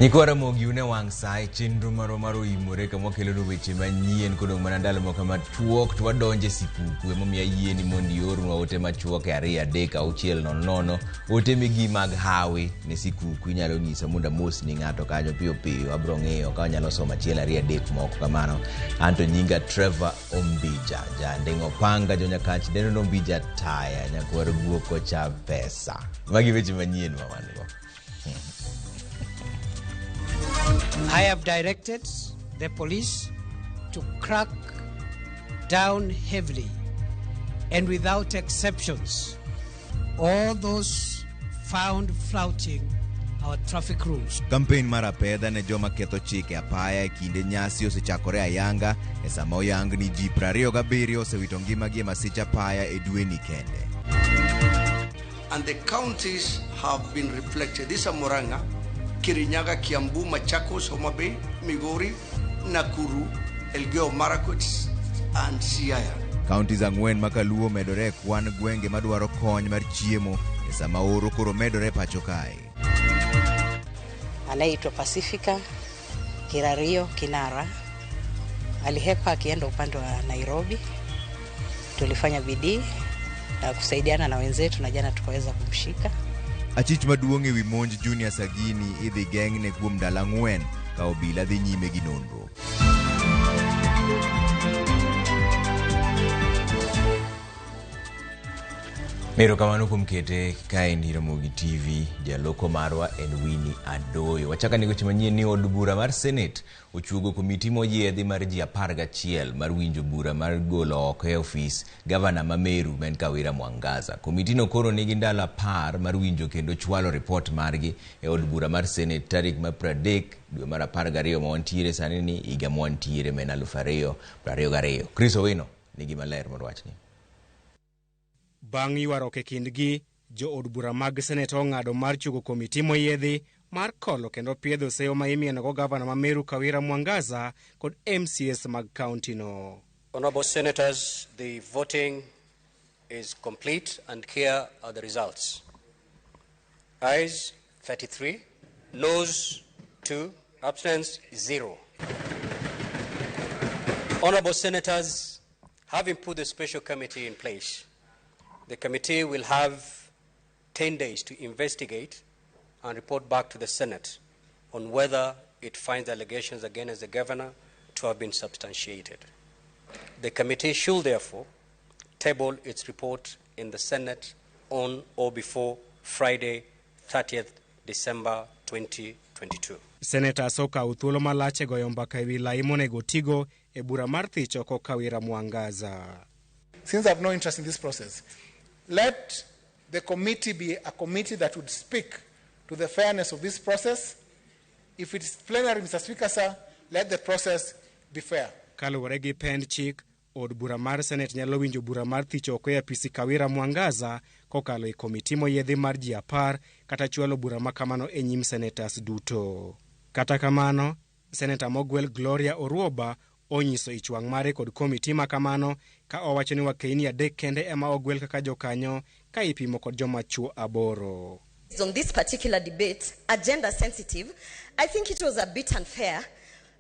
Nyikwa Ramogi une wang sai chenro maro imore kama kelo no weche manyien kodong mana ndalo moko machuok to wadonje sipuku emomiya yieni mondi orwa ote machuok 2-3-6-00 ote migi mag hawi ne sipuku inyalo nyisa munda mos ni ng'ato kanyo piyo abro ng'eyo ka nyalo soma 1-2-3 moko kamano. Anto nyinga Trevor Ombija jandeng'o panga jonyakach deno no Ombija taya nyakwar guoko cha pesa magi weche manyien mawango. I have directed the police to crack down heavily and without exceptions all those found flouting our traffic rules. Campaign mara pedha ne joma ketho chike apaya kinde nyasi osechakore ayanga e sama oyang ni ji 27 osewito ngimagi e masich apaya e dwe ni kende. And the counties have been reflected. This is Murang'a, Kirinyaga, Kiambu, Machakos, Homa Bay, Migori, Nakuru, Elgeyo Marakwet, and Siaya. Counties ang'wen makaluo medore kwan gwenge madwaro kony mar chiemo e sama oro koro medore pacho kae. Anaitwa Pacifica Kirario Kinara alihepa akienda upande wa Nairobi. Tulifanya bidii na kusaidiana na wenzetu na jana tukaweza kumshika. Achich maduong' ewi monj Junior Sagini idhi geng ne kuom ndalo 4 ka obila dhi nyime gi nonro. Mero kamano kumkete kaendi Ramogi TV jaloko marwa en Winnie Adoyo. Wachaka ni weche manyien ni od bura mar Senate ochuogo komiti moyiedhi mar ji 11 mar winjo bura mar golo oko e ofis gavana ma Meru men Kawira Mwangaza. Komiti no koro nigi ndalo 10 mar winjo kendo chwalo report margi e od bura mar Senate tarik ma 30 dwe mar 12 ma wantiere sani ni higa ma wantiere men 2022. Chris Owino nigi maler morwachni. Bang' ywaruok e kindgi, jo od bura mag Senate ong'ado mar chugo komiti moyiedhi mar kolo kendo piedho seyo ma imienogo gavana ma Meru Kawira Mwangaza kod MCS mag county no. Honorable Senators, the voting is complete and here are the results. Ayes 33, noes 2, abstentions 0. Honorable Senators, having put the special committee in place, the committee will have 10 days to investigate and report back to the Senate on whether it finds allegations against the governor to have been substantiated. The committee should therefore table its report in the Senate on or before Friday, 30th December 2022. Senator Soka uthuolo malache goyo mbaka ewi lai monego tigo e bura mar thich oko Kawira Mwangaza. Since I have no interest in this process, let the committee be a committee that would speak to the fairness of this process. If it is plenary, Mr. Speaker, sir, let the process be fair. Kaluwore gi pend chik, od bura mar Senate nyalo winjo bura mar thich oko e apisi Kawira Mwangaza kokalo e komiti moyiedhi mar ji 10 kata chwalo bura makamano e nyim senators duto. Kata kamano, Senator mogwel Gloria Oruoba onyiso ichwang' mare kod komiti makamano ka owacho ni wakeini 3 kende ema ogwel kaka jokanyo ka ipimo kod joma chuo 8. On this particular debate, agenda sensitive, I think it was a bit unfair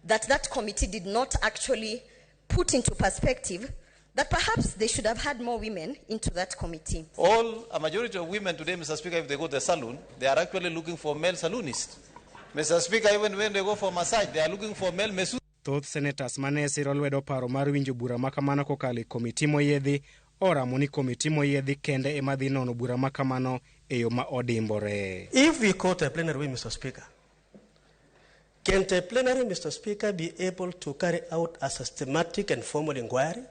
that that committee did not actually put into perspective that perhaps they should have had more women into that committee. A majority of women today, Mr. Speaker, if they go to the salon, they are actually looking for male salonists. Mr. Speaker, even when they go for massage, they are looking for male masseurs. Thoth senators mane siro lwedo paro mar winjo bura makamano kokalo komiti moyiedhi oramo ni komiti moyiedhi kende ema dhi nono bura makamano e yo ma odimbore. If we quote a plenary, Mr. Speaker, can the plenary, Mr. Speaker, be able to carry out a systematic and formal inquiry?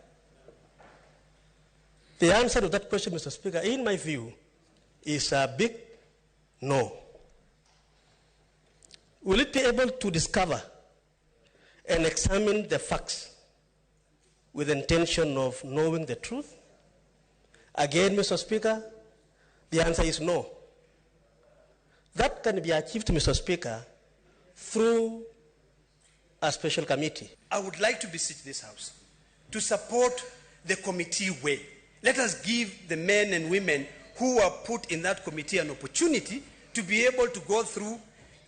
The answer to that question, Mr. Speaker, in my view, is a big no. Will it be able to discover and examine the facts with the intention of knowing the truth? Again, Mr. Speaker, the answer is no. That can be achieved, Mr. Speaker, through a special committee. I would like to beseech this House to support the committee way. Let us give the men and women who are put in that committee an opportunity to be able to go through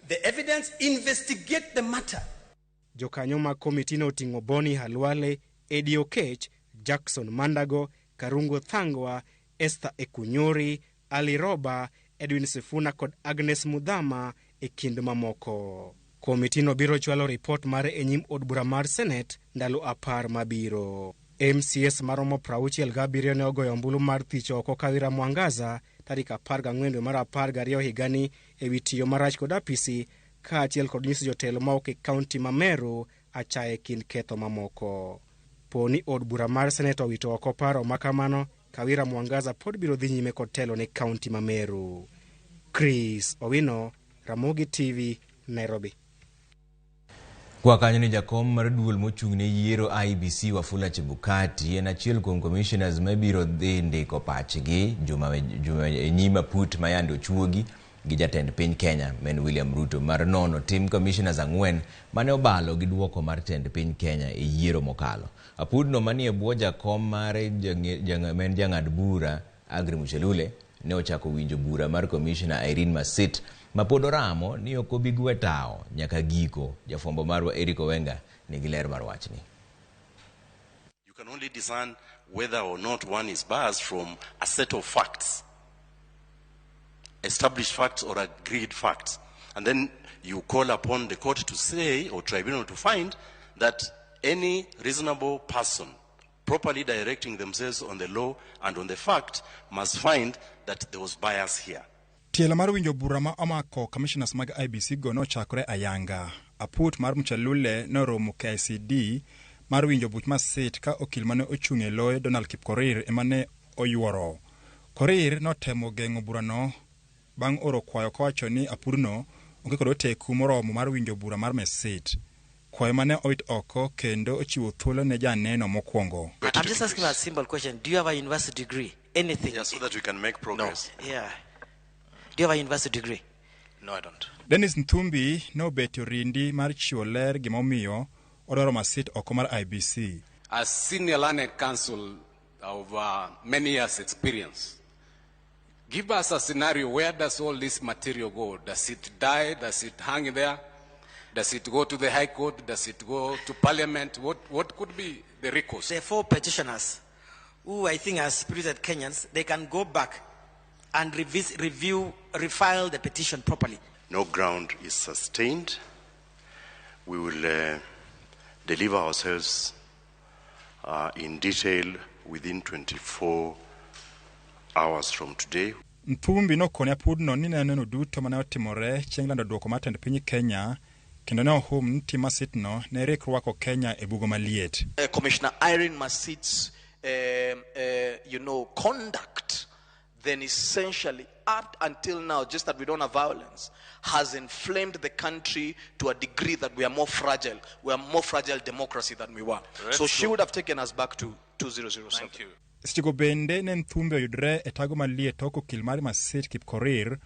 the evidence, investigate the matter. Jokanyo mag komitino oting'o Boni Halwale, Eddie Okech, Jackson Mandago, Karungo Thangwa, Esther Ekunyori, Ali Roba, Edwin Sifuna kod Agnes Mudhama e kind mamoko. Komitino biro chwalo ripot mare e nyim od bura mar Senate ndalo 10 mabiro. MCS maromo 67 ne ogoyo ombulu mar thich oko Kawira Mwangaza tarik 14 dwe mar 12 higani e wi tiyo marach kod apisi kaachiel kod nyiso jotelo maok e kaunti ma Meru achaye kind ketho mamoko. Poni od bura mar Senate owito oko paro makamano, Kawira Mwangaza pod biro dhi nyime kod telo ne kaunti ma Meru. Chris Owino, Ramogi TV, Nairobi. Kwa kanyo ni jakom mar duol mochung' ne yiero IBC Wafula Chebukati en achiel kuom commissioners mabiro dhi ndiko pachgi juma nyima put mayando chuogi gi jatend piny Kenya men William Ruto mar nono tim commissioners 4 mane obalo gi duoko mar tend piny Kenya e yiero mokalo. Apudno manie bwo jakom mare men jang'ad bura Agri Muchelule ne ochako winjo bura mar commissioner Irene Masit Mapodo ramo ni okobi gwetao nyaka giko jafombo marwa Eric Owenga ni giler mar wachni. You can only discern whether or not one is biased from a set of facts, established facts or agreed facts, and then you call upon the court to say or tribunal to find that any reasonable person properly directing themselves on the law and on the fact must find that there was bias here. Tielo mar winjo bura ma omako commissioners mag IBC go nochakore ayanga. Aput mar Muchelule noromo KICD mar winjo buch Masit ka okil mane ochung' e loye Donald Kipkorir emane oyuoro. Korir notemo geng'o burano bang' oro kwayo kowacho ni apudno onge kod oteku moromo mar winjo bura mar Masit. Kwayo mane owit oko kendo ochiwo thuolo ne janeno mokwongo. I'm just asking a simple question. Do you have a university degree? Anything? Yeah, so that we can make progress. No. Yeah. Do you have a university degree? No, I don't. Dennis Nthumbi no betio rindi mar chiwo ler gimomiyo odwaro Masit oko mar IBC. As senior learned counsel of many years experience, give us a scenario. Where does all this material go? Does it die? Does it hang there? Does it go to the High Court? Does it go to Parliament? What could be the recourse? The 4 petitioners who I think are spirited Kenyans, they can go back and refile the petition properly. No ground is sustained. We will deliver ourselves in detail within 24 hours from today. Nthumbi nokone apudno ni neno duto mane otimore chieng' lando duoko mar tend piny Kenya kendo ne ohum tim Masitno ne rwako Kenya e bugo maliet. Commissioner Irene Masit's conduct then essentially up until now, just that we don't have violence, has inflamed the country to a degree that we are more fragile. We are more fragile democracy than we were. So she would have taken us back to 2007. Thank you. Stigo bende ne Nthumbi oyudre e tago maliet toko okil mar Masit Kipkorir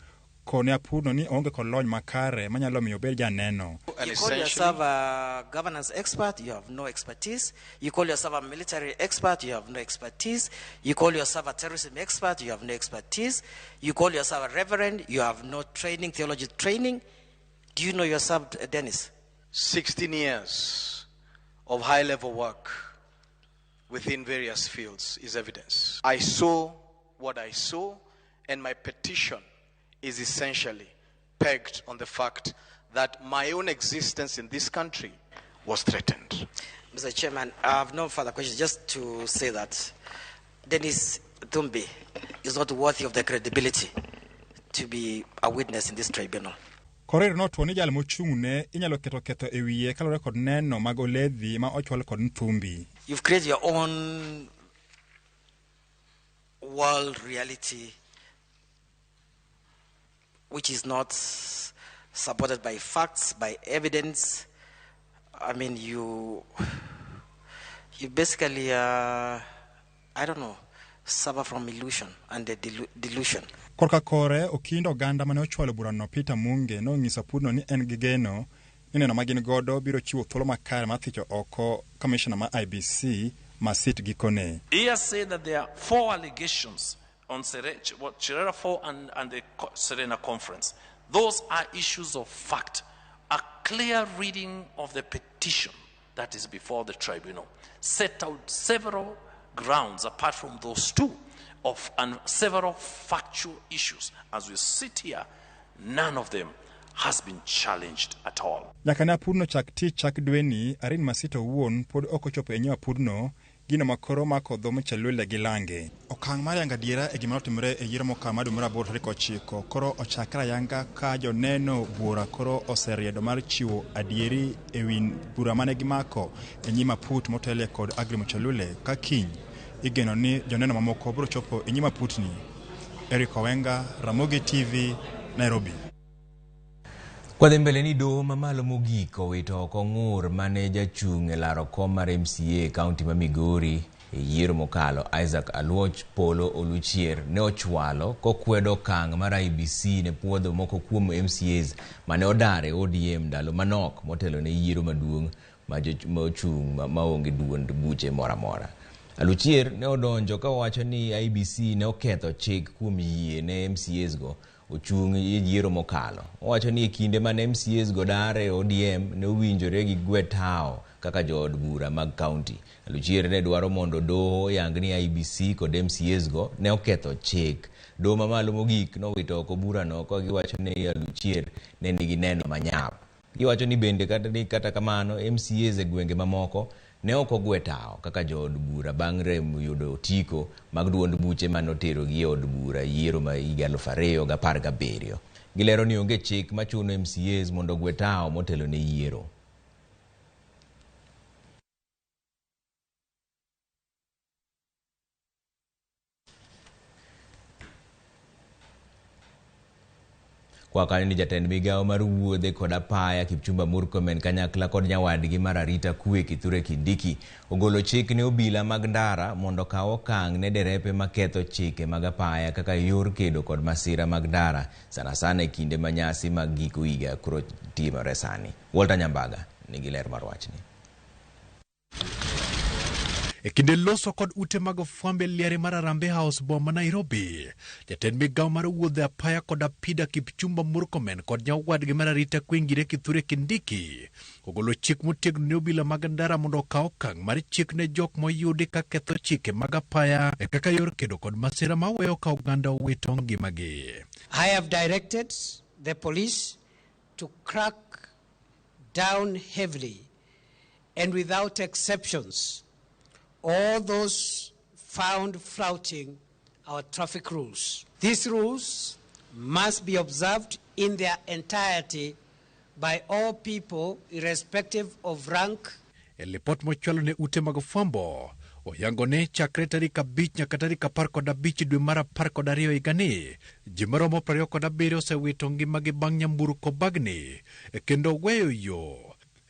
kone apudno ni onge kod lony makare manyalo miyo bed janeno. You call yourself a governance expert, you have no expertise. You call yourself a military expert, you have no expertise. You call yourself a terrorism expert, you have no expertise. You call yourself a reverend, you have no training, theology training. Do you know yourself, Dennis? 16 years of high-level work within various fields is evidence. I saw what I saw, and my petition is essentially pegged on the fact that my own existence in this country was threatened. Mr. Chairman, I have no further questions. Just to say that Dennis Nthumbi is not worthy of the credibility to be a witness in this tribunal. Korir notuo ni jal mochung'ne inyalo ketho e wiye kalore kod neno mag oledhi ma ochwal kod Nthumbi. You've created your own world reality which is not supported by facts, by evidence. I mean, you basically, I don't know, suffer from illusion and the delusion. Korka kore okindo ganda mane ochwalo burano Peter Munge no ng'iso apudno ni en gi geno ni neno magin godo biro chiwo thuolo makare mar thicho oko commissioner ma IBC Masit gikone. He has said that there are 4 allegations on Cherera 4 and the Serena conference Those are issues of fact. A clear reading of the petition that is before the tribunal set out several grounds apart from those two and several factual issues. As we sit here, none of them has been challenged at all. Nyakana pudno chak ti chak dweni arin masito wuon pod okochopo enyo pudno gino makoro mako dhomo chalule gilange. Okang mar yanga diera e gima otimre e yiero mokamado mara bor tarik 9 koro ochakra yanga ka joneno bura koro oseriedo mar chiwo adieri e win bura mane gimako e nyima put motele kod Agri Chalule ka kiny igeno ni joneno mamoko biro chopo e nyima putni. Eric Owenga, Ramogi TV, Nairobi. Kwadhi mbele ni doho mamalo mogik owito oko ng'ur mane jachung' e laro kom mar MCA kaunti ma Migori e yiero mokalo Isaac Aluoch Polo Oluchier ne ochwalo kokwedo okang' mar IBC ne puodho moko kuom MCAs mane odare ODM ndalo manok motelo ne yiero maduong' mochung' maonge duond buche moramora. Aluchier ne odonjo ka wacho ni IBC ne oketho chik kuom yie ne MCAs go ochung' yiero mokalo. Owacho ni kinde man MCAs go dare ODM ne owinjore gi gwetao kaka jood bura mag county. Aluchier ne dwaro mondo doho yang ni IBC kod MCAs go ne oketho chik. Doho mamalo mogik nowito oko burano ka giwacho ni Aluchier ne nigi neno manyap. Giwacho ni bende kata kamano MCAs e gwenge mamoko ne oko gwetao kaka jood bura bang' rem yudo otiko mag duond buche manotero gi od bura yiero ma higa 2017. Gilero ni onge chik machuno MCAs mondo gwetao motelo ne yiero. Kwa kani ni jatend migao mar wuodhe kod apaya Kipchumba Murkomen kanyakla kod nyawadgi mar arita kwe Kithure Kindiki ogolo chik ne obila mag ndara mondo kaw okang' ne derepe maketho chike mag apaya kaka yor kedo kod masira mag ndara sana e kinde manyasi mag giko higa koro timore sani. Walter Nyambaga nigi ler mar wachni. E kinde loso kod ute mag fwambe liare mar Harambee House boma Nairobi, jatend migao mar wuodhe apaya kod apida Kipchumba Murkomen kod nyawadgi mar arita kwe Kithure Kindiki ogolo chik motegno ne obila mag ndara mondo okaw okang' mar chik ne jok moyudi ka ketho chike mag apaya e kaka yor kedo kod masira maweyo ka oganda owito ngimagi. I have directed the police to crack down heavily and without exceptions all those found flouting our traffic rules. These rules must be observed in their entirety by all people irrespective of rank. E lipot mochwalo ne ute mag fwambo oyango ne chakre tarik 5 nyaka tarik 15 dwe mar 12 higani ji maromo 27 osewito ngimagi bang' nyamburko bagni kendo weyo yo.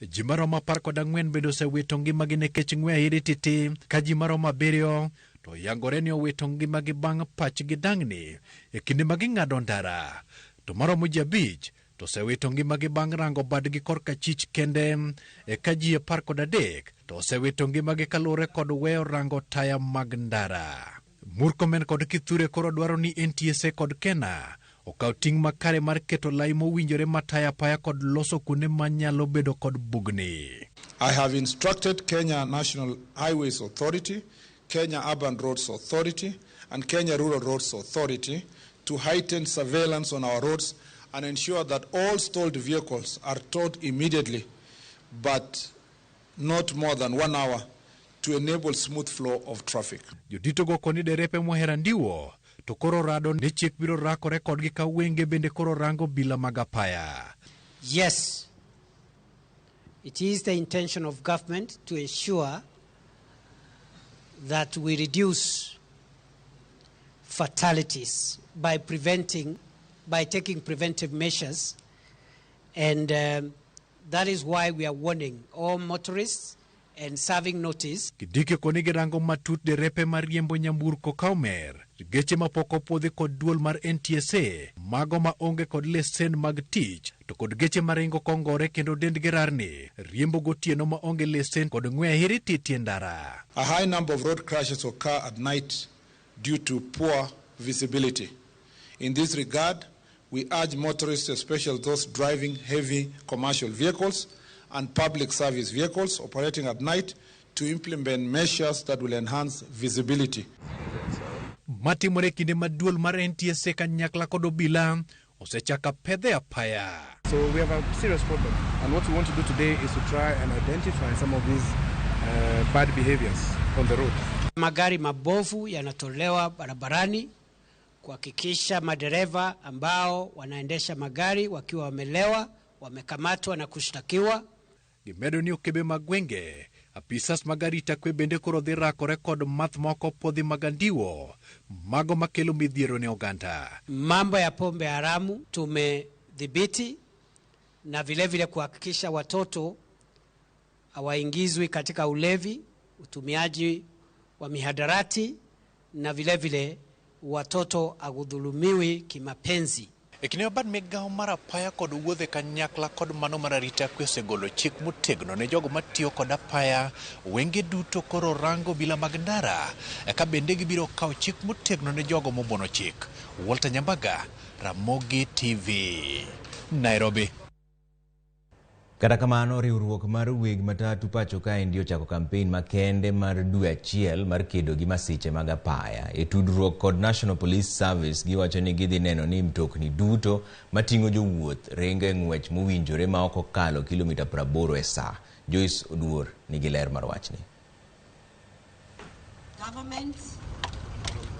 Ji maromo 14 bende osewito ngimagi nikech ng'we ahiri titi ka ji maromo 7 to yangore ni owito ngimagi bang' pachgi dang'ni e kinde ma ging'ado ndara, to maromo ji 5 to osewito ngimagi bang' rango badgi korka chich kende e ka ji 13 to osewito ngimagi kaluwore kod weyo rango taya mag ndara. Murkomen kod Kithure koro dwaro ni NTSA kod Kena okaw ting' makare mar keto lai mowinjore mataya apaya kod loso kuonde manyalo bedo kod bugni. I have instructed Kenya National Highways Authority, Kenya Urban Roads Authority, and Kenya Rural Roads Authority to heighten surveillance on our roads and ensure that all stalled vehicles are towed immediately, but not more than 1 hour, to enable smooth flow of traffic. Jodito go koni derepe mohera ndiwo to koro rado ne chik biro rakore kodgi ka wenge bende koro rango bila mag apaya. Yes, it is the intention of government to ensure that we reduce fatalities by taking preventive measures, and that is why we are warning all motorists and serving notice. Kindiki koni girango matut derepe mariembo nyamburko kaumer, geche mapoko podhi kod duol mar NTSA, mago ma onge kod lesen mag tich, to kod geche maringo kongore kendo dend gerarni, riembo gotieno ma onge lesen kod ng'we ahiri titi ndara. A high number of road crashes occur at night due to poor visibility. In this regard, we urge motorists, especially those driving heavy commercial vehicles and public service vehicles operating at night, to implement measures that will enhance visibility. Matimore kinde maduol mar NTSA kanyakla kod obila osechaka pedhe apaya. So we have a serious problem, and what we want to do today is to try and identify some of these bad behaviors on the road. Magari mabovu yanatolewa barabarani kuhakikisha madereva ambao wanaendesha magari wakiwa wamelewa wamekamatwa na kushtakiwa. Gimedo ni okebe magwenge apisas magarita kwe bende koro dhi rakore kod math moko podhi magandiwo mago makelo midhiero ne oganda. Mambo ya pombe haramu tumedhibiti, na vile kuhakikisha watoto hawaingizwi katika ulevi, utumiaji wa mihadarati, na vile watoto agudhulumiwi kimapenzi. Ekineo bad migao mara paya kod wuodhe kanyakla kod mano mararita kwe osegolo chik motegno ne jogo matiyo kod apaya wenge duto koro rango bila mag ndara eka bende gibiro kawo chik motegno ne jogo mobuono chik. Walter Nyambaga, Ramogi TV, Nairobi. Kata kamano, riwruok mar weg matatu pacho kae ndio chako campaign makende mar dwe achiel mar kedo gi masiche mag apaya. E tudruok kod National Police Service giwacho ni gidhi neno ni mtokni duto mating'o jowuoth ringo ng'wech mowinjore ma ok okalo kilomita 80 e saa. Joyce Oduor nigi ler mar wachni.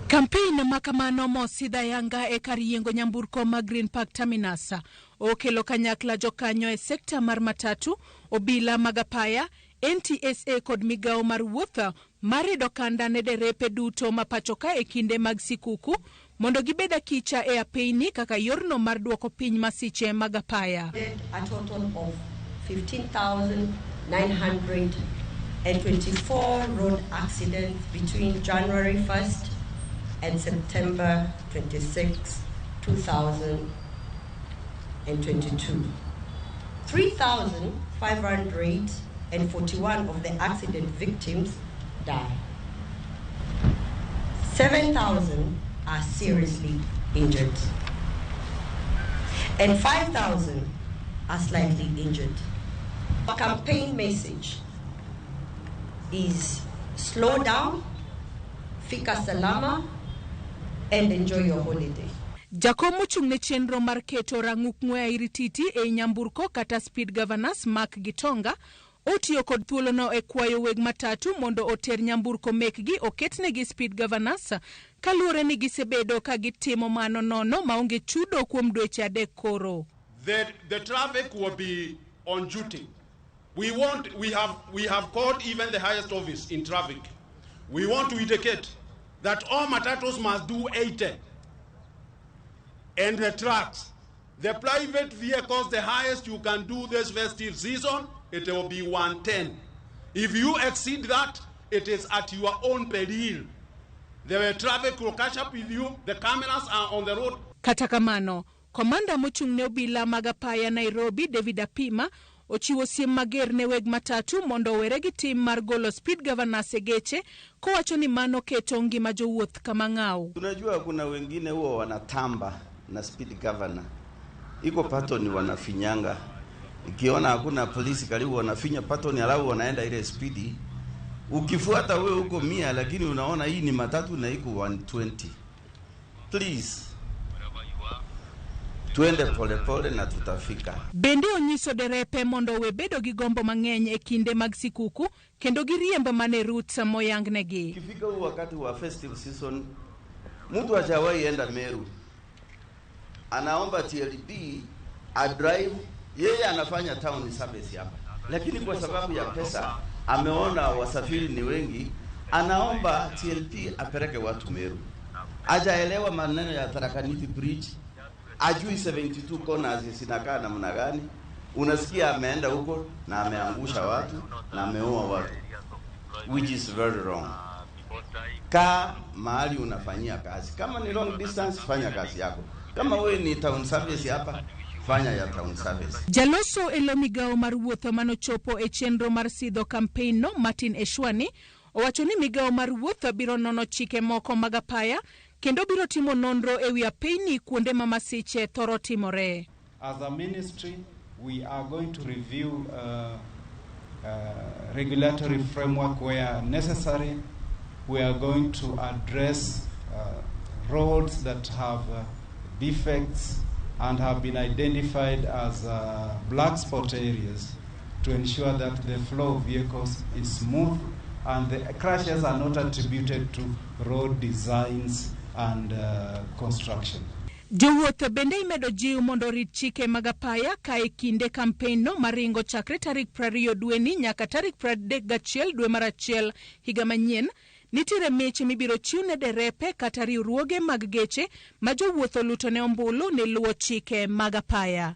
Campaign makamano mosidha yanga e kar yiengo nyamburko ma Green Park Terminus okelo kanyakla jokanyo e sekta mar matatu, obila magapaya, NTSA kod migao mar wuoth marido kanda ne derepe duto mapachoka e kinde mag sikuku mondo gibeda kicha e apeni kaka yorno mar duoko piny masiche magapaya. A total of 15,924 road accidents between January 1st and September 26, 2022. 3,541 of the accident victims died. 7,000 are seriously injured. And 5,000 are slightly injured. Our campaign message is slow down, fika salama, and enjoy your holiday. Jakomo chungne chenro mar keto rang'uk ng'we irititi e nyamburko kata speed governors Mark Gitonga otiyo kod thuolono e kwayo weg matatu mondo oter nyamburko mekgi oketnegi speed governors kaluore ni gisebedo ka gitimo mano nono maonge chudo kuom dweche adek koro. The traffic will be on duty. We have called even the highest office in traffic. We want to indicate that all matatus must do 80. And the trucks, the private vehicles, the highest you can do this festive season, it will be 110. If you exceed that, it is at your own peril. The traffic will catch up with you. The cameras are on the road. Katakamano, Komanda mochungne obila magapaya Nairobi, David Apima, ochiwo siem mager ne weg matatu mondo were gi tim mar golo speed governors e geche kowacho ni mano keto ngima jowuoth kama ng'aw. Tunajua kuna wengine huwa wanatamba na speed governor. Iko patoni wanafinyanga. Ikiona hakuna polisi karibu wanafinya patoni alafu wanaenda ile speedi. Ukifuata wewe huko 100 lakini unaona hii ni matatu na iko 120. Please. Tuende pole pole na tutafika. Bende onyiso derepe mondo we bedo gi gombo mang'eny e kinde mag sikuku kendo giriembo mane route moyangnegi. Kifika huu wakati wa festive season, mtu hajawahi enda Meru. Anaomba TLB a drive, yeye anafanya town service hapa. Lakini kwa sababu ya pesa, ameona wasafiri ni wengi, anaomba TLP apeleke watu Meru. Hajaelewa maneno ya Tarakaniti Bridge. Ajui 72 corners zinakaa namna gani. Unasikia ameenda huko na ameangusha watu na ameua watu, which is very wrong. Kaa mahali unafanyia kazi. Kama ni long distance, fanya kazi yako. Kama wewe ni town service hapa, fanya ya town service. Jaloso elo migao mar wuotho manochopo e chenro mar sidho campaign no Martin Eshwani owacho ni migao mar wuotho biro nono chike moko magapaya kendo biro timo nonro ewi apeyni kuonde ma masiche thoro timore. As a ministry, we are going to review regulatory framework where necessary. We are going to address roads that have defects and have been identified as black spot areas to ensure that the flow of vehicles is smooth and the crashes are not attributed to road designs and construction. Jowuoth bende imedo jiw mondo rit chike mag apaya ka e kinde kampen no maringo chakre tarik 20 dwe ni nyaka tarik 31 dwe mar achiel higa manyien. Nitiere meche mibiro chiw ne derepe kata riwruoge mag geche ma jowuoth oluto ne ombulu ne luwo chike mag apaya.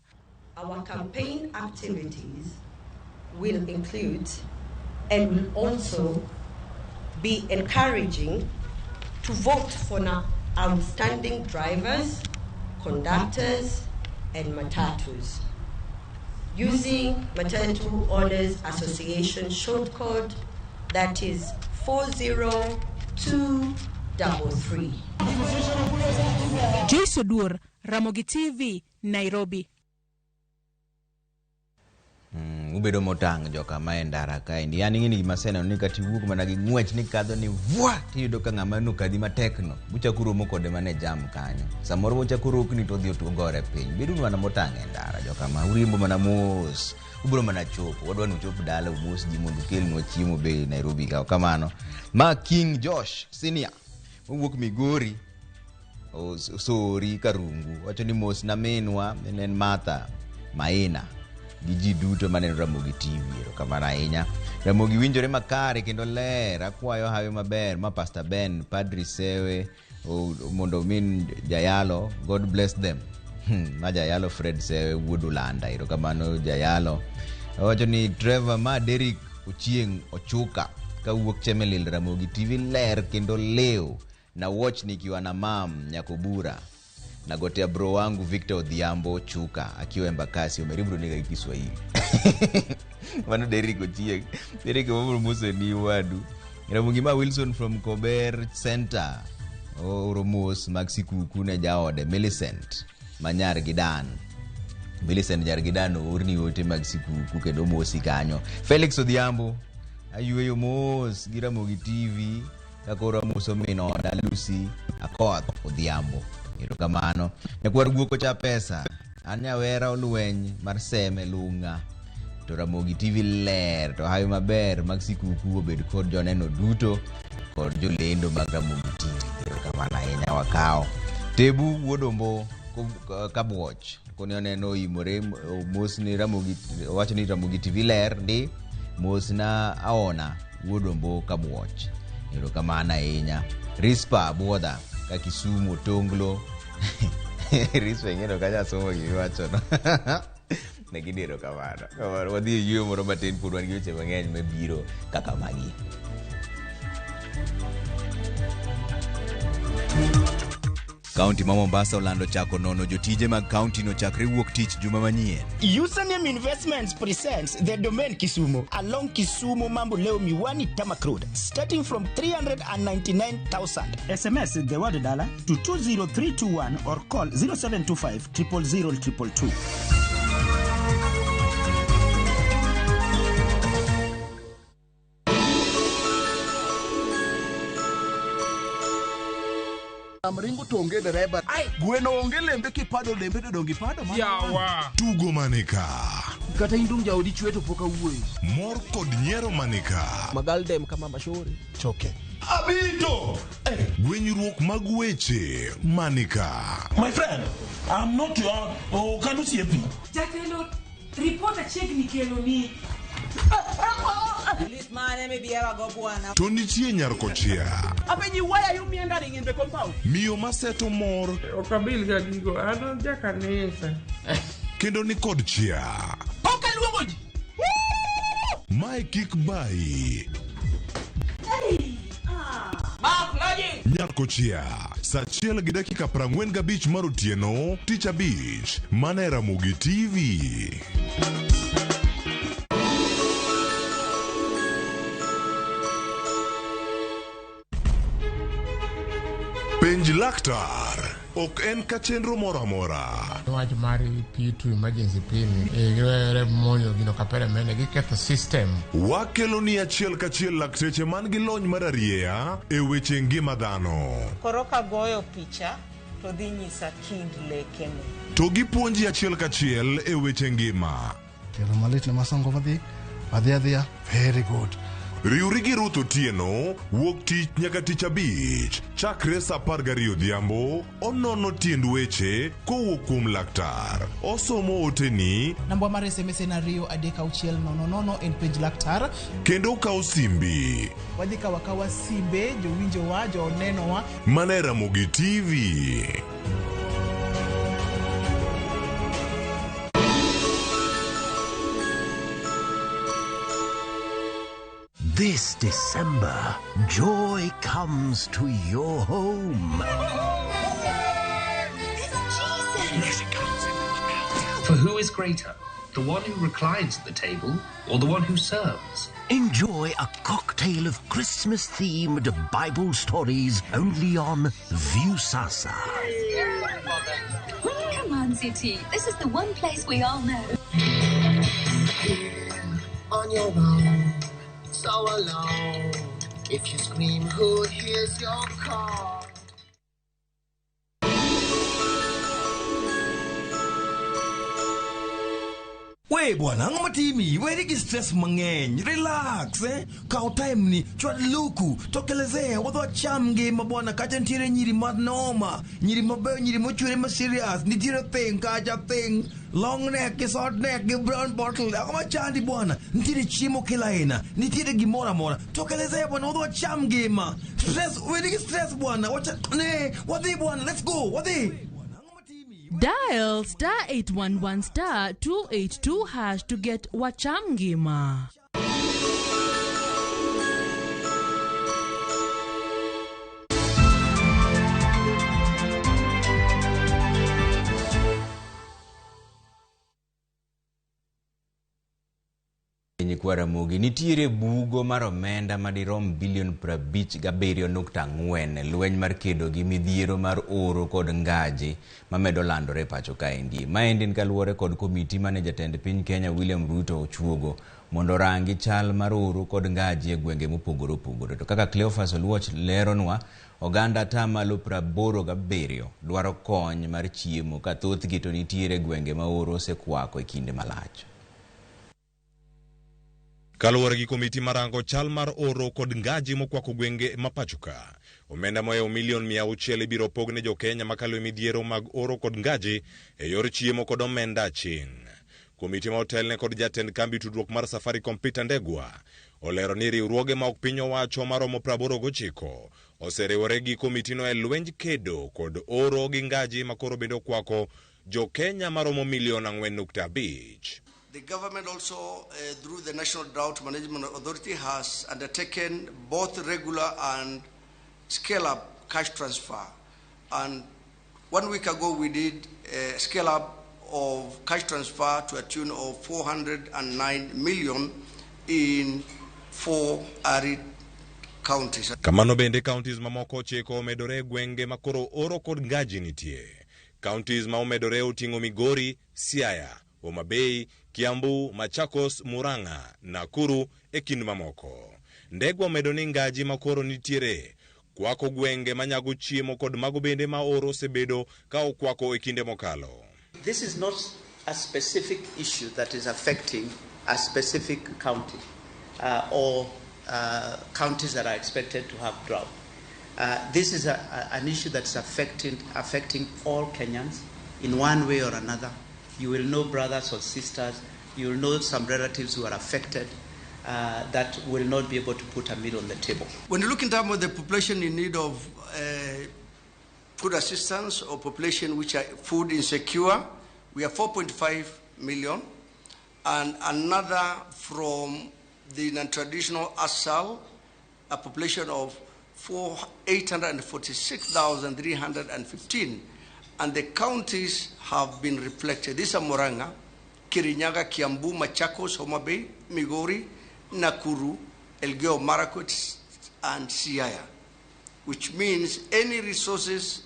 Our campaign activities will include and will also be encouraging to vote for outstanding drivers, conductors, and matatus. Using Matatu Owners Association short code that is 40233. Jason Dur, Ramogi TV, Nairobi. Ubedo motang joka maendara kaendi. Yani ngini gimasena ni kati wuok mana gi ngwech ni kadho ni vwa tiyudo ka ng'ama no kadhi matekno. Buchakuro mokode mane jam kanyo. Samoro buchakuro okni to dhi otugore piny. Bedo mana motang endara joka ma urimbo mana mos. Ubro mana chopo. Wadwa ni chopo dala mos ji mondo kelnwa chiemo be Nairobi ka kamano. Ma King Josh Senior. Wuok Migori. Sori Karungu. Wacho ni mos na menwa nen Martha Maina. Giji duto maneno Ramogi TV kamano ahinya. Ramogi winjore makare kendo ler. Akwayo hawe maber ma Pastor Ben, Padri Sewe, mondo min Jayalo, God bless them. Ma Jayalo Fred Sewe wuod Ulanda kamano Jayalo. Wacho ni Trevor ma Derek Ochieng Ochuka ka wuok Chemelil. Ramogi TV ler kendo leo na watch nikiwa na mam Nyakobura. Nagotea bro wangu Victor Odhiambo Chuka akiwa Embakasi umeribro niga Kiswahili. Mano Derek Ochieng. Derek wabro muso ni wadu. Ramogi ma Wilson from Kober Center. Oromos Maxi Kukune jaode Millicent Manyar Gidan. Millicent Nyar Gidan urni wote Maxi Kuku kendo mosi kanyo. Felix Odhiambo ayueyo mos gi Ramogi TV kakora muso mino da Lucy Akoth Odhiambo. Kamano nyakwar guoko cha pesa anyawera olweny mar seme lunga to Ramogi TV ler to hayo maber Maxi Kuku obed kod joneno duto kod jolendo mag Ramogi TV kamano ahinya wakao Tebu wuodombo kabwoch koni oneno OIMORE mos ni Ramogi wacho ni Ramogi TV ler ndi mos na aona wuodombo kabwoch kamano ahinya Rispa Buoda ka Kisumu Tonglo. Rispa ngeno kaja somo giwacho no. Negidiro kamano. Kamano wadhi yue moro matin pod wan gi weche mang'eny mabiro kaka magi. County ma Mombasa olando chako nono jotije mag county no chakre wuok tich juma manyien. Username Investments presents the domain Kisumu along Kisumu Mambo Leo Miwani Tamak Road starting from 399,000. SMS the word dollar to 20321 or call 0725 000 222. Amringo tonge dereba. Gweno onge lembe kipado lembe to dongi pado ma. Yawa. Tugo manika. Kata indung jaodi chweto poka wuoi. Mor kod nyiero manika. Magaldem kama mashori. Choke. Abito. Gwenyruok mag weche manika. My friend, I'm not your kanu siepi. Jatelo report chiegni kelo ni. To nitie nyarkochia. Apenyi, why are you meandering in the compound? Miyo maseto mor. Okabil ga gigo, ano jakanisa. Kendo ni kod chia. Okay, luongo ji. Mae kik bai. Nyarkochia. Saa 1:45 mar otieno, tich abich. Mana e Ramogi TV. Penj laktar ok en ka chenro moro amora. Wach mar pi to emergency pin e monyo gino kapere mene giketho system. Wakelo ni achiel kachiel lakteche man gi lony mar arieya e weche ngima dhano. Koro ka goyo picha to dhi nyisa kind lekene. To gipuonji achiel kachiel e weche ngima. Kelo malit na masongo adhiya very good. Riuri gi Ruth Otieno wuok tich nyaka tich abich chakre sa 12 odhiambo. Onono tiend weche kowuok kuom laktar. Osomo oteni namba mar SMS en 23600 en penj laktar. Kendo kawo simbi. Wadhi kawa simbe jowinjowa jonenowa. Mana Ramogi TV. This December, joy comes to your home. For who is greater, the one who reclines at the table or the one who serves? Enjoy a cocktail of Christmas-themed Bible stories only on Viusasa. Come on, City. This is the one place we all know. On your own, so alone. If you scream, who hears your call? Wey bwana, ngoma timi, wedi ki stress mangeny, relax Kao time ni, chwad luku, tokelezea, wadho chamge mabwana, kacha ntire nyiri madnoma, nyiri mabeyo, nyiri mochwere ma serious, nitire thing, kacha thing, long neck, short neck, brown bottle, akoma chandi bwana, nitire chimo kila ina, nitire gimora mora, tokelezea bwana, wadho chamge ma, stress, wedi ki stress bwana, wadhi bwana, let's go, wadhi. Dial *811 *282# to get Wachamgima. Kwa Ramogi nitiere bugo mar omenda madirom bilion 57.4 lweny mar kedo gi midhiero mar oro kod ngaji mamedo landore pacho kaendi. Maendi kaluwore kod komiti mane jatend piny Kenya William Ruto ochuogo mondo rangi chal mar oro kod ngaji e gwenge mopogore opogore. To kaka Cleophas Oluoch leronwa, oganda tamalo 87 dwaro kony mar chiemo ka thothgi to nitiere gwenge ma oro osekwako e kinde malach. Kaluwore gi komiti marango chal mar oro kod ngaji mokwako gwenge mapachuka, omenda moe milion 600 biro pogne jo Kenya makalo midhiero mag oro kod ngaji e yor chiemo kod omenda ching. Komiti ma otelne kod jatend kambi tudruok mar Safaricom Peter Ndegwa olero ni riwruoge ma ok piny owacho maromo 89 oseriwore gi komiti no e lwenj kedo kod oro gi ngaji makoro bendo kwako jo Kenya maromo milion 4.5. The government also, through the National Drought Management Authority, has undertaken both regular and scale-up cash transfer. And 1 week ago, we did a scale-up of cash transfer to a tune of 409 million in 4 arid counties. Kamano bende counties mamoko cheko omedore gwenge makoro oro kod ngaji nitie. Counties ma omedore oting'o Migori, Siaya, Homa Bay, Kiambu, Machakos, Murang'a, Nakuru e kind mamoko. Ndegwa omedo ni ngaji makoro nitiere kwako gwenge manyago chiemo kod mago bende ma oro sebedo ka okwako e kinde mokalo. This is not a specific issue that is affecting a specific county or counties that are expected to have drought. This is an issue that's affecting all Kenyans in one way or another. You will know brothers or sisters, you will know some relatives who are affected that will not be able to put a meal on the table. When you look in terms of the population in need of food assistance or population which are food insecure, we are 4.5 million. And another from the non-traditional ASAL, a population of 846,315. And the counties have been reflected. These are Murang'a, Kirinyaga, Kiambu, Machakos, Homa Bay, Migori, Nakuru, Elgeyo Marakwet, and Siaya. which means any resource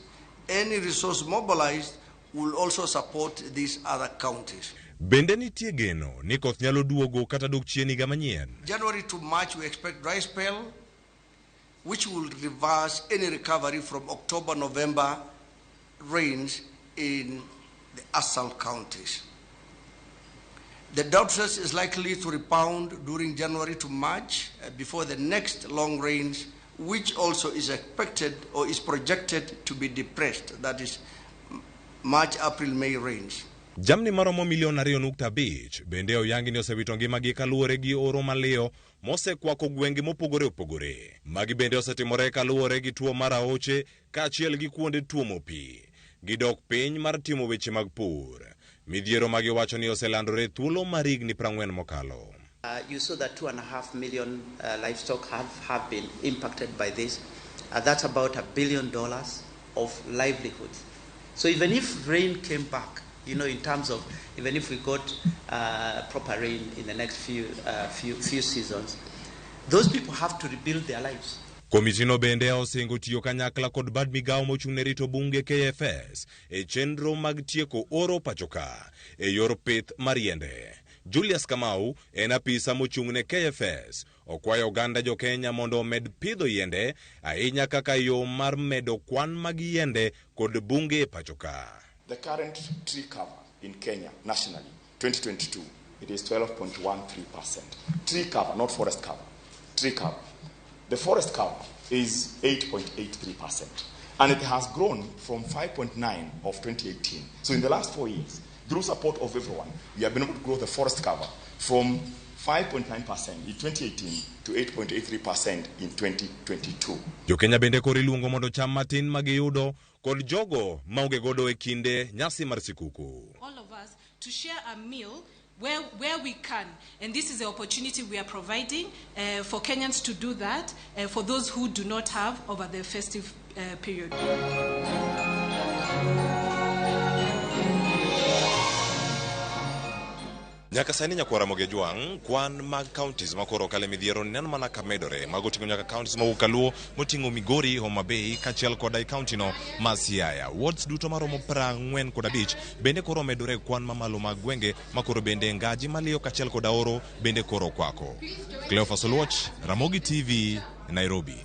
mobilized will also support these other counties. Bende nitie geno ni koth nyalo duogo kata dok chien higa manyien. January to March we expect dry spell, which will reverse any recovery from October-November rains in the ASAL counties. The drought stress is likely to rebound during January to March before the next long rains, which also is expected or is projected to be depressed. That is March, April, May rains. Jamni maromo milion 2.5 bende oyangi ni osewito ngimagi kaluwore gi oro malio mosekwako gwenge mopogore opogore. Magi bende osetimore kaluwore gi tuo mar aoche kaachiel gi kuonde tuomo pi. Gidok piny mar timo weche mag pur. Midhiero magi wacho ni oselandore thuolo mar higni 40 mokalo. You saw that 2.5 million livestock have been impacted by this. That's about $1 billion of livelihoods. So even if rain came back, you know, in terms of even if we got proper rain in the next few seasons, those people have to rebuild their lives. Komitino bende osingo tiyo kanyakla kod bad migao mochung'ne rito bunge KFS e chenro mag tieko oro pachoka e yor pith mar yiende. Julius Kamau en apisa mochung'ne KFS okwayo oganda jo Kenya mondo med pidho yiende ahinya kaka yo mar medo kwan mag yiende kod bunge e pachoka. The current tree cover in Kenya nationally 2022 it is 12.13%. Tree cover, not forest cover. Tree cover. The forest cover is 8.83%, and it has grown from 5.9 of 2018. So in the last 4 years, through support of everyone, we have been able to grow the forest cover from 5.9% in 2018 to 8.83% in 2022. Jo Kenya bende kori luongo mondo cham matin magiyudo kod jogo maonge godo e kinde nyasi mar sikuku. All of us to share a meal where we can, and this is the opportunity we are providing for Kenyans to do that, for those who do not have over the festive period. Nyaka sani nyakwara moge juang kwan mag counties makoro kale midhiero neno mana kamedore magotingo nyaka counties mawuok Kaluo motingo Migori, Homa Bay kachiel kod ai county no ma Siaya. Wards duto maromo 45 bende koro medore kwan mamalo mag gwenge makoro bende ngaji malio kachiel kod aoro bende koro kwako. Cleophas Oluoch, Ramogi TV, Nairobi.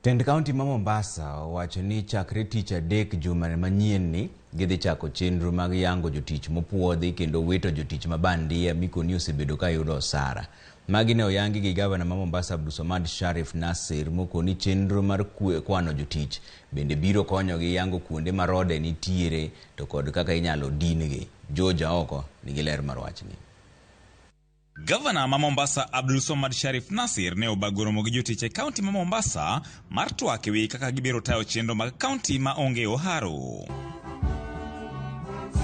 Tend County ma Mombasa wacho ni chakre tich adek juma manyien ni gidhi chako chenro mag yango jotich mopuodhi kendo wito jotich mabandia mikoni osebedo ka yudo osara. Magi ne oyangi gi gavana ma Mombasa Abdulswamad Sharif Nasir mokoni chenro mar kwano jotich bende biro konyo gi yango kuonde marode nitiere to kod kaka inyalo dingi. Joja oko nigi ler mar wachni. Governor ma Mombasa Abdulswamad Sharif Nasir ne obagoro mogi jotich e county ma Mombasa mar twak ewi kaka gibiro tayo chenro mag county ma onge oharo.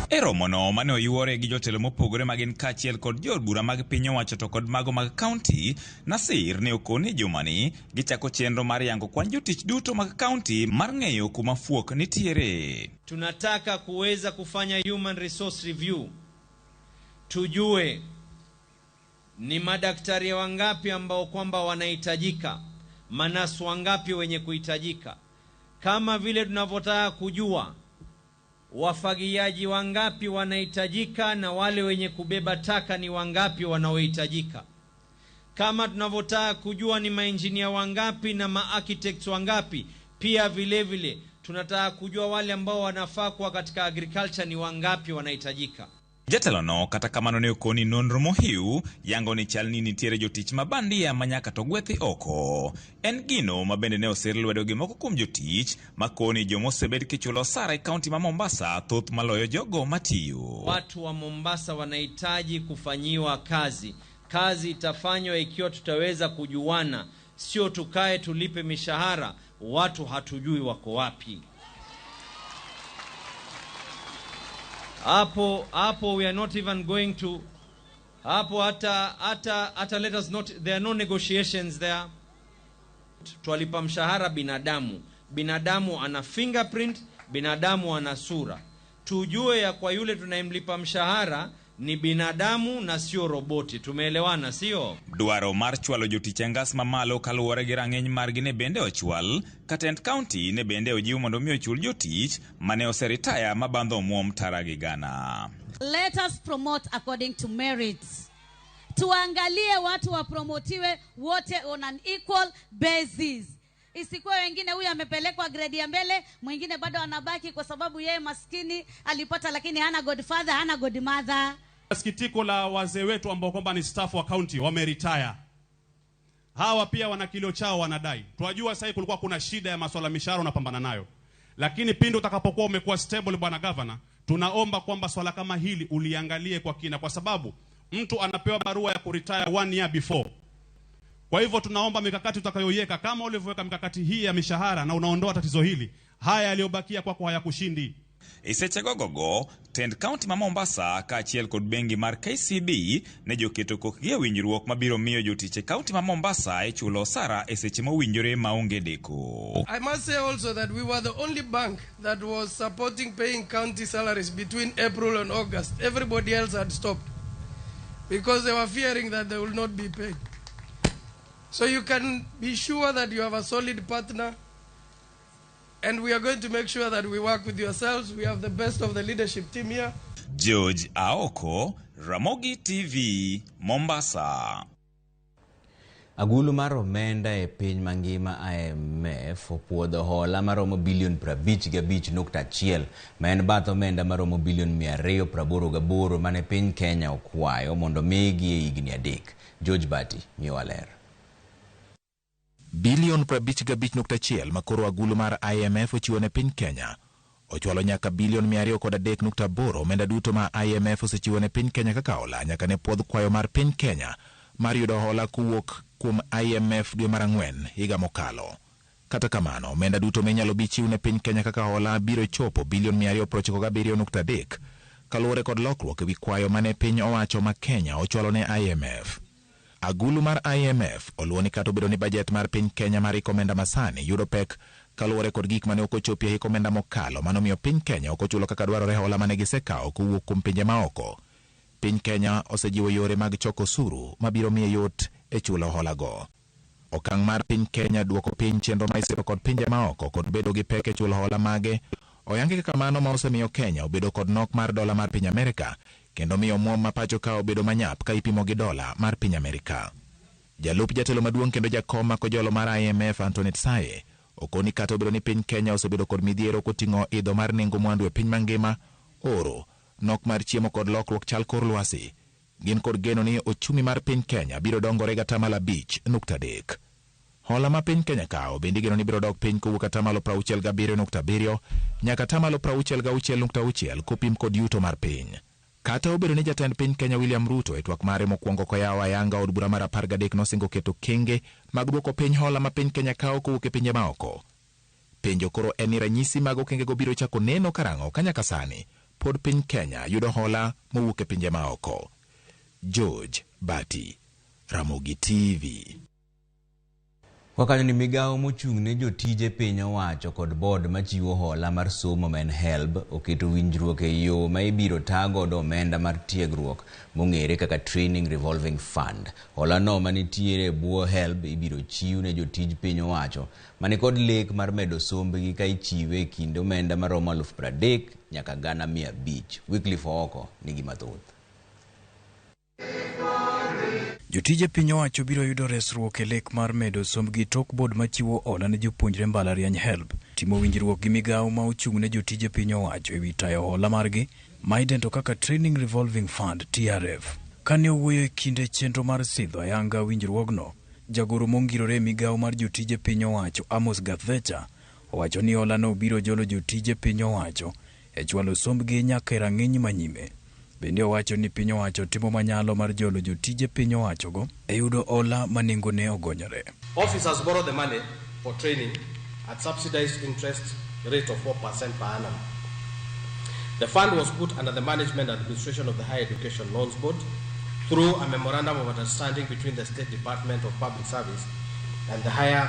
Eromono mane oyuore gi jotelo mopogore magin kachiel kod jod bura mag piny owacho to kod mago mag county, Nasir ne okoni jumani gichako chenro mar yango kwan jotich duto mag county mar ng'eyo kuma fuok nitiere. Tunataka kuweza kufanya human resource review, tujue ni madaktari wangapi ambao kwamba wanahitajika, manasu wangapi wenye kuhitajika, kama vile tunavyotaka kujua wafagiaji wangapi wanahitajika na wale wenye kubeba taka ni wangapi wanaohitajika, kama tunavyotaka kujua ni maengineer wangapi na maarchitects wangapi. Pia vile vile tunataka kujua wale ambao wanafaa kuwa katika agriculture ni wangapi wanahitajika. Jatelono kata kamano ne okoni nonro mohiu yango ni chalni nitiere jotich mabandia manyaka to gwethi oko. En gino mabende ne osir lwedo gi moko kuom jotich makoni jomosebed kichulo osara e kaunti ma Mombasa thoth maloyo jogo matiyo. Watu wa Mombasa wanahitaji kufanyiwa kazi. Kazi itafanywa ikiwa tutaweza kujuana, sio tukae tulipe mishahara watu hatujui wako wapi. Hapo we are not even going to hapo hata let us not, there are no negotiations there. Twalipa mshahara binadamu ana fingerprint, binadamu ana sura. Tujue ya kwa yule tunayemlipa mshahara ni binadamu na sio roboti. Tumeelewana sio? Dwaro mar chwalo jotich angas mamalo kaluwore gi rang'eny margi ne bende ochwal. Katend County ne bende ojiw mondo mi ochul jotich mane oseritaya mabandho omuom tara gi gana. Let us promote according to merits. Tuangalie watu wapromotiwe wote on an equal basis. Isikuwe wengine huyu amepelekwa grade ya mbele, mwingine bado anabaki kwa sababu yeye maskini alipata lakini hana godfather, hana godmother. Sikitiko la wazee wetu ambao kwamba ni staff wa county wameretire. Hawa pia wana kilio chao wanadai. Tunajua sasa kulikuwa kuna shida ya masuala mishahara unapambana nayo. Lakini pindi utakapokuwa umekuwa stable bwana governor, tunaomba kwamba swala kama hili uliangalie kwa kina kwa sababu mtu anapewa barua ya kuretire 1 year before. Kwa hivyo tunaomba mikakati utakayoiweka kama ulivyoweka mikakati hii ya mishahara na unaondoa tatizo hili. Haya yaliyobakia kwako hayakushindi. Isechegogogo, tend County ma Mombasa kaachiel kod bengi mar KCB ne joketo kokgi winjruok mabiro miyo jotich County ma Mombasa e chulo osara e seche mowinjore maonge deko. I must say also that we were the only bank that was supporting paying county salaries between April and August. Everybody else had stopped because they were fearing that they will not be paid. So you can be sure that you have a solid partner, and we are going to make sure that we work with yourselves. We have the best of the leadership team here. George Aoko, Ramogi TV, Mombasa. Agulu mar omenda e piny mangima IMF opuodho hola maromo bilion 55.1 ma en bath omenda maromo bilion 288 mane piny Kenya okwayo mondo migi e higni 3. George Bati miwaler. Bilion 55.1 makoro agulu mar IMF ochiwo ne piny Kenya ochwalo nyaka bilion 203.8 omenda duto ma IMF osechiwo ne piny Kenya kaka hola nyaka ne puodh kwayo mar piny Kenya mar yudo hola kuwuok kuom IMF dwe mar 4 higa mokalo. Kata kamano omenda duto minyalo bi chiw ne piny Kenya kaka hola biro chopo bilion 297.3 kaluwore kod lokruok ewi kwayo mane piny owacho ma Kenya ochwalo ne IMF. Agulu mar IMF oluwo ni kata obedo ni bajet mar piny Kenya mar ikomenda masani yudo pek kaluwore kod gik mane okochopie ikomenda mokalo manomiyo piny Kenya okochulo kaka dwarore hola mane gisekawo kowuok kuom pinje maoko. Piny Kenya osejiwo yore mag choko osuru mabiro miye yot e chulo hola go. Okang' mar piny Kenya duoko piny chenro ma isiro kod pinje maoko kod bedo gi pek e chulo hola mage oyangi kaka mano ma osemiyo Kenya obedo kod nok mar dola mar piny Amerika kendo miyo muom ma pacho ka obedo manyap ka ipimo gi dola mar piny Amerika. Jalup jatelo maduong' kendo jakom ma kojolo mar IMF Anthony Tsaye okoni kata obedo ni piny Kenya osebedo kod midhiero koting'o idho mar nengo mwandu e piny mangima, oro, nok mar chiemo kod lokruok chal kor lwasi, gin kod geno ni ochumi mar piny Kenya biro dongore gi 5.3. Hola ma piny Kenya kawo bende geno ni biro dok piny kowuok 67.7 nyaka 66.6 kopim kod yuto mar piny. Kata obedo ni jatend piny Kenya William Ruto e twak mare mokwongo koyawo ayanga od bura mar 13 nosingo keto kenge mag duoko piny hola ma piny Kenya kawo kowuok e pinje maoko. Penjo koro en ni ranyisi mag okengego biro chako neno karang'o ka nyaka sani pod piny Kenya yudo hola mowuok e pinje maoko. George Bati, Ramogi TV. Wakanyo ni migao mochung' ne jotije piny owacho kod board machiwo hola mar somo men HELB oketo winjruok e yo ma ibiro tagodo omenda mar tiegruok mong'ere kaka Training Revolving Fund. Hola no manitiere e bwo HELB ibiro chiw ne jotij piny owacho mani kod lek mar medo sombgi ka ichiwe e kind omenda maromo 30,000 nyaka 500,000. Wycliffe Oko nigi mathoth. Jotije piny owacho biro yudo resruok e lek mar medo sombgi tok board machiwo hola ne jopuonjre mbalariany HELB timo winjruok gi migao ma ochung' ne jotije piny owacho ewi tayo hola margi ma idento kaka Training Revolving Fund TRF. Kane owuoyo e kinde chenro mar sidho ayanga winjruogno, jagoro mongirore e migao mar jotije piny owacho Amos Gathecha owacho ni hola no biro jolo jotije piny owacho e chwalo sombgi nyaka e rang'iny manyime. Bende owacho ni piny owacho timo manyalo mar jolo jotije piny owacho go e yudo hola ma nengone ogonyore. Officers borrow the money for training at subsidized interest rate of 4% per annum. The fund was put under the management and administration of the Higher Education Loans Board through a memorandum of understanding between the State Department of Public Service and the Higher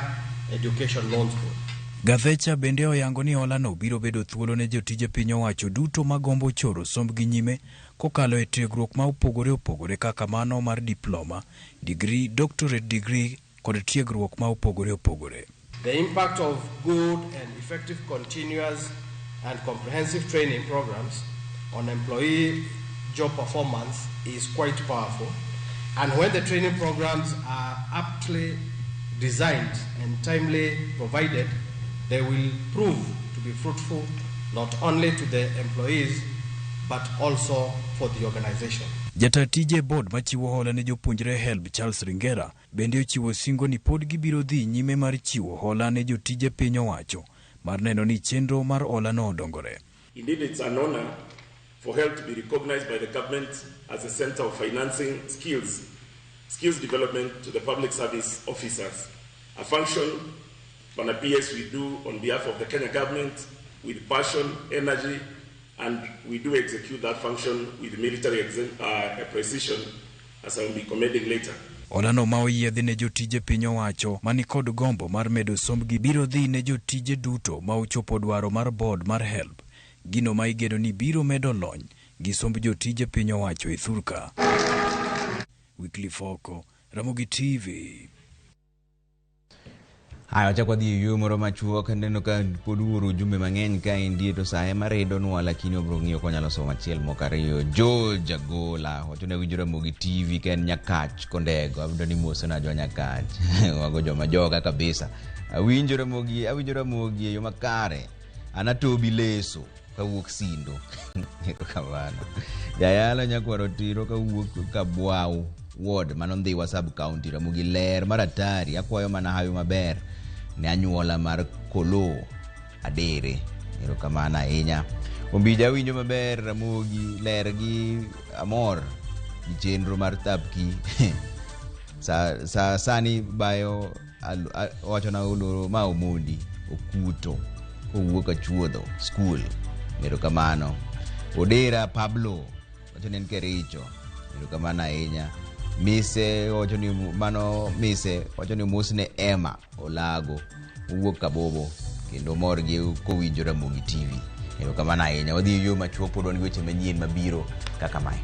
Education Loans Board. Gathecha bende oyango ni holano biro bedo thuolo ne jotije piny owacho duto magombo choro sombgi nyime kokalo e tiegruok ma opogore opogore kaka mano mar diploma, degree, doctorate degree kod tiegruok ma opogore opogore. The impact of good and effective continuous and comprehensive training programs on employee job performance is quite powerful, and when the training programs are aptly designed and timely provided, they will prove to be fruitful not only to the employees but also for the organization. Jatatije board machiwo hola ne jopuonjre HELB Charles Ringera bende ochiwo singo ni pod gibiro dhi nyime mar chiwo hola ne jotije piny owacho mar neno ni chenro mar hola no odongore. Indeed, it's an honor for HELB to be recognized by the government as a center of financing skills development to the public service officers, a function on a PS we do on behalf of the Kenya government with passion, energy, and we do execute that function with military precision, as I will be commending later. Olano ma oyiedhi ne jotije piny owacho mani kod gombo mar medo sombgi biro dhi ne jotije duto ma ochopo dwaro mar board mar HELB, gino ma igeno ni biro medo lony gi somb jotije piny owacho e thurka. Wycliffe Oko, Ramogi TV. Hayo chakwa dhi yo moro machuok neno ka poduro jumbe mang'eny ka indie to sae maredo nwa, lakini obro ng'iyo ko nyalo somo achiel moko ariyo. George Agola wacho ne winjo Ramogi TV ken Nyakach Kondego, abdo ni mose na jo Nyakach wago joma joga kabisa. Awinjo Ramogi yo makare. Anatobi Leso kawuok Sindo kamano. Jayalo nyakwaro tiro kawuok Kabwau ward manondhiwa sub county. Ramogi ler maratari akwayo mana hayo maber ne anyuola mar Kolo Adere. Erokamano ahinya. Ombija winjo maber Ramogi ler gi amor gi chenro mar tapki. Sani bayo wacho na uloro ma Omondi Okuto owuok Achuodho school. Erokamano. Odera Pablo wacho ne Kericho. Erokamano ahinya. Mise wacho ni musne Emma Olago owuok Kabobo kendo mor gi kowinjo Ramogi TV. Erokamano ahinya. Wadhi yo machuok pod wan gi weche manyien mabiro kaka mae.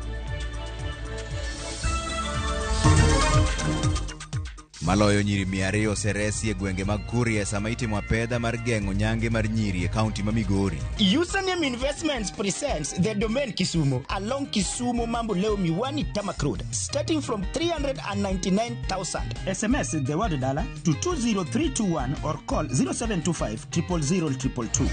Maloyo nyiri 200 oseresi e gwenge mag Kuria sama itimo apedha mar geng'o nyange mar nyiri e kaunti ma Migori. Username Investments presents the domain Kisumu along Kisumu Mambo Leo Miwani Tamak Road starting from 399,000. SMS the word dollar to 20321 or call 0725 000 222.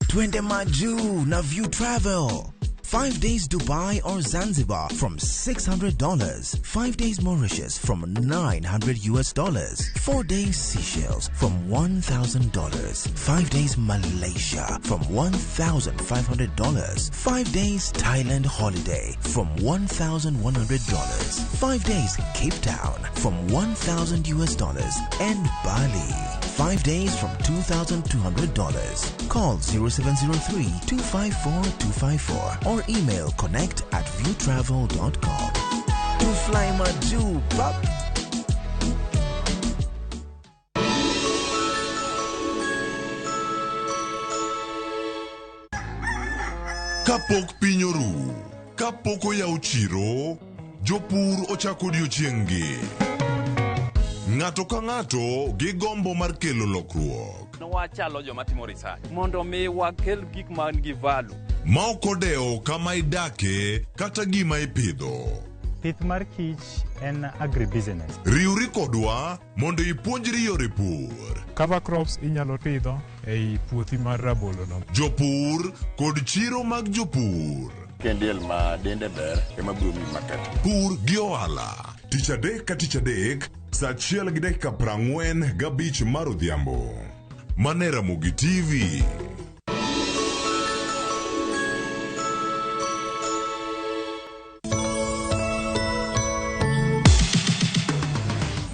Twende Maju na View Travel. 5 days Dubai or Zanzibar from $600. 5 days Mauritius from $900. 4 days Seychelles from $1,000. 5 days Malaysia from $1,500. 5 days Thailand holiday from $1,100. 5 days Cape Town from $1,000 and Bali 5 days from $2,200. Call 0703-254-254 or email connect@viewtravel.com. To fly Maju, pop. Kapok pinyoru, kapok oyaw chiro, jopur ochako odiochieng'gi. Ng'ato ka ng'ato gi gombo mar kelo lokruok. Wachalo joma timo research mondo mi wakel gik man gi value. Ma ok odewo kama idake kata gima ipidho. Pith mar kich en agribusiness. Riwri kodwa mondo ipuonjri yore pur. Cover crops inyalo pidho ei puothi mar rabolo no. Jopur kod chiro mag jopur. Kendiel ma dende ber ema biro mi market. Pur gi ohala. Tich adek ka tich adek, saa 1:45 mar odhiambo. Mane Ramogi TV.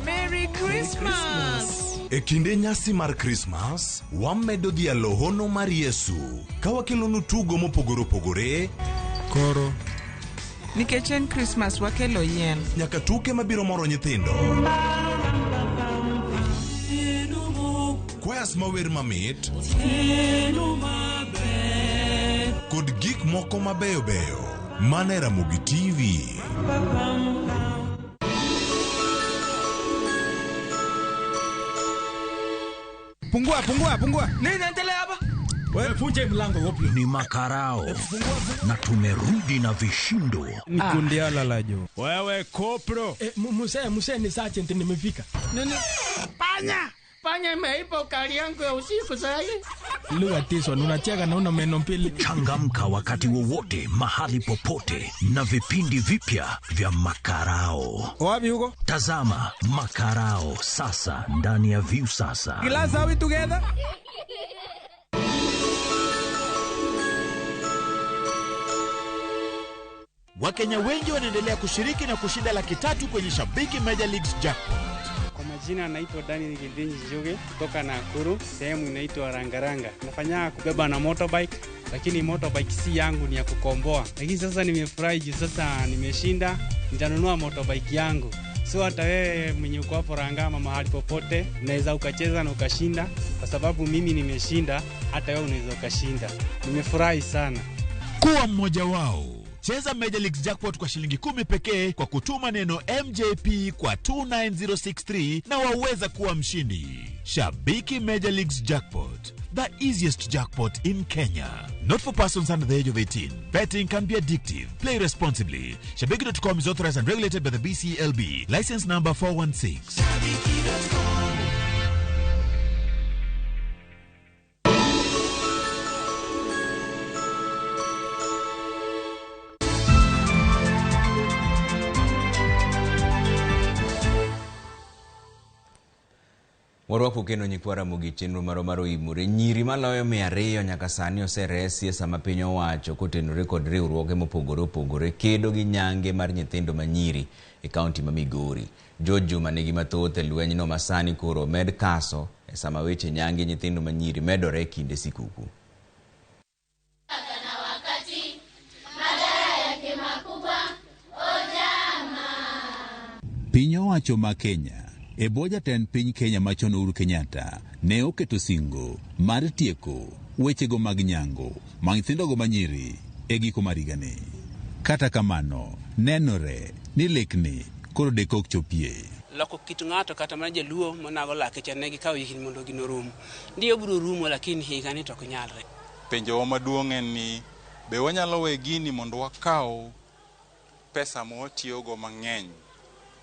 Merry Christmas! E kinde nyasi mar Christmas, wamedo dhialo hono mar Yesu. Ka wakelonu tugo mopogore opogore, Koro nikech en Christmas wakelo yien. Nyaka tuke mabiro moro nyithindo. Kwayas mawer mamit. Kod gik moko mabeyo beyo. Mane Ramogi TV. Pungua. Nini inaendelea hapa? Wewe funje mlango wapi? Ni makarao. Na tumerudi na vishindo. Ni kundiala la jo. Wewe kopro. Muse ni sergeant nimefika. Nini? Panya imeipa ukali yangu ya usiku sasa. Lugha tiso unacheka na una meno mbili. Changamka wakati wowote, mahali popote na vipindi vipya vya makarao. Wapi huko? Tazama makarao sasa ndani ya View sasa. Glass are we together? Wakenya wengi wanaendelea kushiriki na kushinda $300,000 kwenye Shabiki Major Leagues Jackpot. Kwa majina naitwa Daniel Gildenji Joge kutoka Nakuru, sehemu inaitwa Rangaranga. Nafanya kubeba na motorbike, lakini motorbike si yangu, ni ya kukomboa. Lakini sasa nimefurahi juu sasa nimeshinda, nitanunua motorbike yangu. So hata wewe mwenye uko hapo Rangama mahali popote unaweza ukacheza na ukashinda, kwa sababu mimi nimeshinda, hata wewe unaweza ukashinda. Nimefurahi sana. Kuwa mmoja wao. Cheza Major Leagues Jackpot kwa shilingi 10 pekee kwa kutuma neno MJP kwa 29063 na waweza kuwa mshindi. Shabiki Major Leagues Jackpot, the easiest jackpot in Kenya. Not for persons under the age of 18. Betting can be addictive. Play responsibly. Shabiki.com is authorized and regulated by the BCLB. License number 416. Shabiki.com. Warwapo kendo nyikwa Ramogi chenro mar OIMORE. Nyiri maloyo 200 nyaka sani oseresi sama piny owacho kotenore kod riwruoge mopogore opogore kedo gi nyange mar nyithindo manyiri e kaunti ma Migori. Juma nigi mathoth e lwenyno masani koro med kaso e sama weche nyange nyithindo manyiri medore kinde sikuku. Piny owacho ma Kenya e boja ten piny Kenya machon Uhuru Kenyatta ne oketo singo mar tieko wechego mag nyango mag nyithindogo manyiri e giko mar higani. Kata kamano nenore ni lekni koro deko ok chopie. Loko kit ng'ato kata mana jaluo monago lake chane gi kaw higni mondo gino rum. Ndiyo biro rumo lakini higani to ok nyalre. Penjo maduong' en ni be wanyalo we gini mondo wakaw pesa motiyogo mang'eny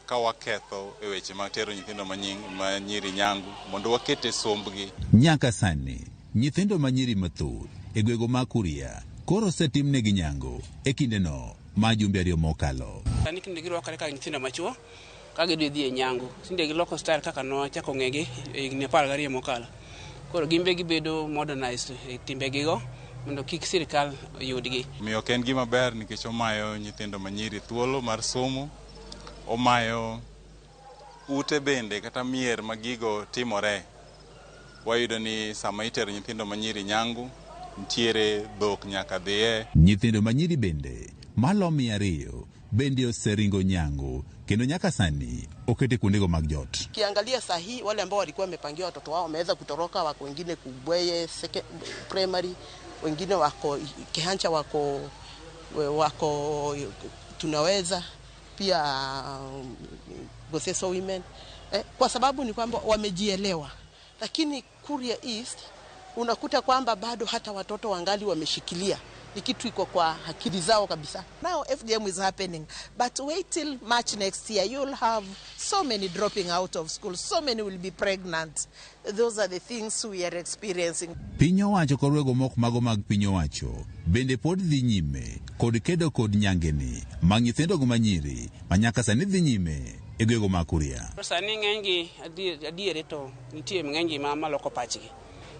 ka waketho e weche mag tero nyithindo manyiri nyangu mondo wakete sombgi. Nyaka sani nyithindo manyiri mathoth e gwego ma Kuria koro setimnegi nyango e kindeno ma jumbe 2 mokalo. Sani kinde girwakore ka nyithindo machuo ka gidhi e nyango. Sinde giloko style kaka no chako ng'egi e higni 12 mokalo. Koro gimbe gibedo modernized e timbegigo mondo kik sirkal yudgi. Miyo ken gima ber nikech omayo nyithindo manyiri thuolo mar somo, omayo ute bende kata mier magigo timore. Wayudo ni sama itero nyithindo manyiri nyangu ntiere dhok nyaka dhiye. Nyithindo manyiri bende malo 200 bende oseringo nyango kendo nyaka sani okete kuondego mag jot. Kiangalia sahi wale ambao walikuwa wamepangia watoto wao wameweza kutoroka, wako wengine Kubweye primary, wengine wako Kihancha, wako tunaweza pia Goseso women, kwa sababu ni kwamba wamejielewa. Lakini Kuria East unakuta kwamba bado hata watoto wangali wameshikilia, ni kitu iko kwa akili zao kabisa. Now FGM is happening, but wait till March next year, you'll have so many dropping out of school, so many will be pregnant. Those are the things we are experiencing. Piny owacho kod wego mok mago mag piny owacho bende pod dhi nyime kod kedo kod nyangeni mag nyithindogo manyiri manyaka sani dhi nyime e gwego ma Kuria. Sani ng'enygi adiere to nitie ng'enygi ma maloko pachgi.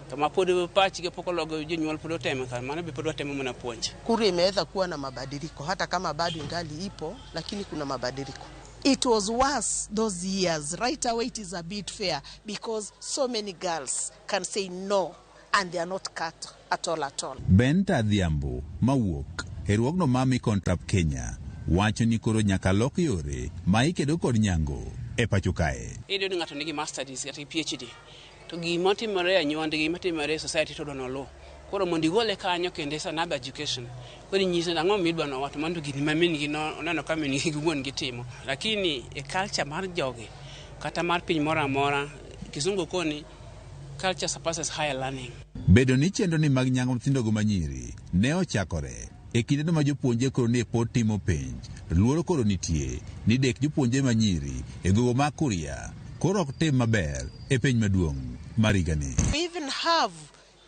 Kama pod pachgi poko logo jonyuol pod teme kan maana be pod teme mna puonj. Kuria imeweza kuwa na mabadiliko hata kama bado ingali ipo, lakini kuna mabadiliko. It was worse those years. Right away it is a bit fair because so many girls can say no and they are not cut at all. Benta Dhiambo mawuok riwruogno mami Contrap Kenya wacho ni koro nyaka lok yore ma ikedo kod nyango e pacho kae. Iyudo ni ng'ato nigi master's kata PhD to gima timore anyuond gima timore society to dono lo. Koro mondo igole kanyo kendo is another education. Koro nyiso ang'o midwa no wato mondo gini mamin gi neno ka min gi wuon gitimo. Lakini e culture mar jogi kata mar piny moro amora kizungu koni culture surpasses higher learning. Bedo ni chenro ni mag nyango nyithindo go manyiri ne ochakore e kinde ma jopuonje koro ne pod timo penj. Luoro koro nitie ni dek jopuonje manyiri e gogo ma Kuria koro ok tim maber e penj maduong' mar higani. We even have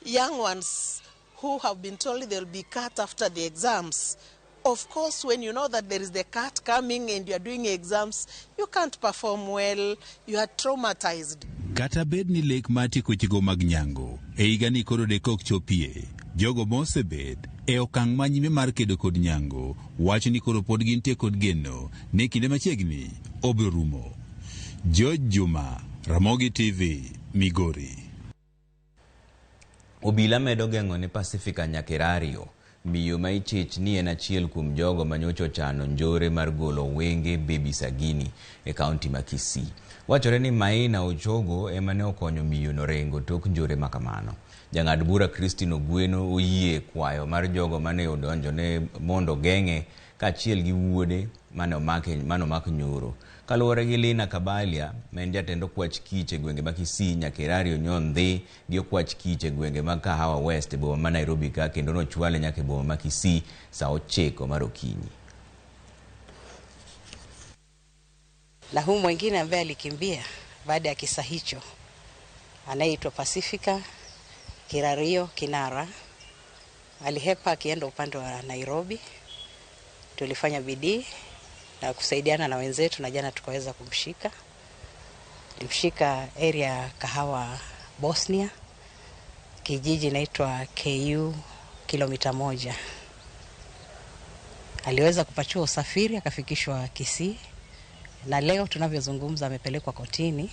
young ones who have been told they'll be cut after the exams. Of course, when you know that there is the cut coming and you are doing exams, you can't perform well, you are traumatized. Kata bed ni lek mati kuchigo mag nyango e higani koro dekok chopie, jogo mosebed e okang' manyime mar kedo kod nyango wacho ni koro pod gintie kod geno ne kinde machiegni obiro rumo. George Juma, Ramogi TV, Migori. Obila medo geng'o ne Pacifica Nyakerario, miyo ma ichich ni en achiel kuom jogo manyocho chano njore mar golo wenge Baby Sagini e kaunti ma Kisii. Wachore ni Maina Ochogo ema ne okonyo miyo no rengo tok njore makamano. Jang'ad bura Christine Ogweno oyie kwayo mar jogo mane odonjo ne mondo geng'e kaachiel gi wuode mano mak nyoro. Kaluwore gi Lina Kabalia, men jatend okwach kich e gwenge ma Kisii, Nyakerario nyon dhi gi okwach kich e gwenge ma Kahawa West e boma ma Nairobi ka kendo nochwale nyaka e boma ma Kisii saa 9 mar okinyi. Na huyu mwingine ambaye alikimbia baada ya kisa hicho anaitwa Pacifica Kirario Kinara, alihepa akienda upande wa Nairobi. Tulifanya bidii na kusaidiana na wenzetu na jana tukaweza kumshika. Tulimshika area Kahawa Bosnia, kijiji inaitwa KU kilomita 1. Aliweza kupatiwa usafiri akafikishwa Kisii na leo tunavyozungumza amepelekwa kotini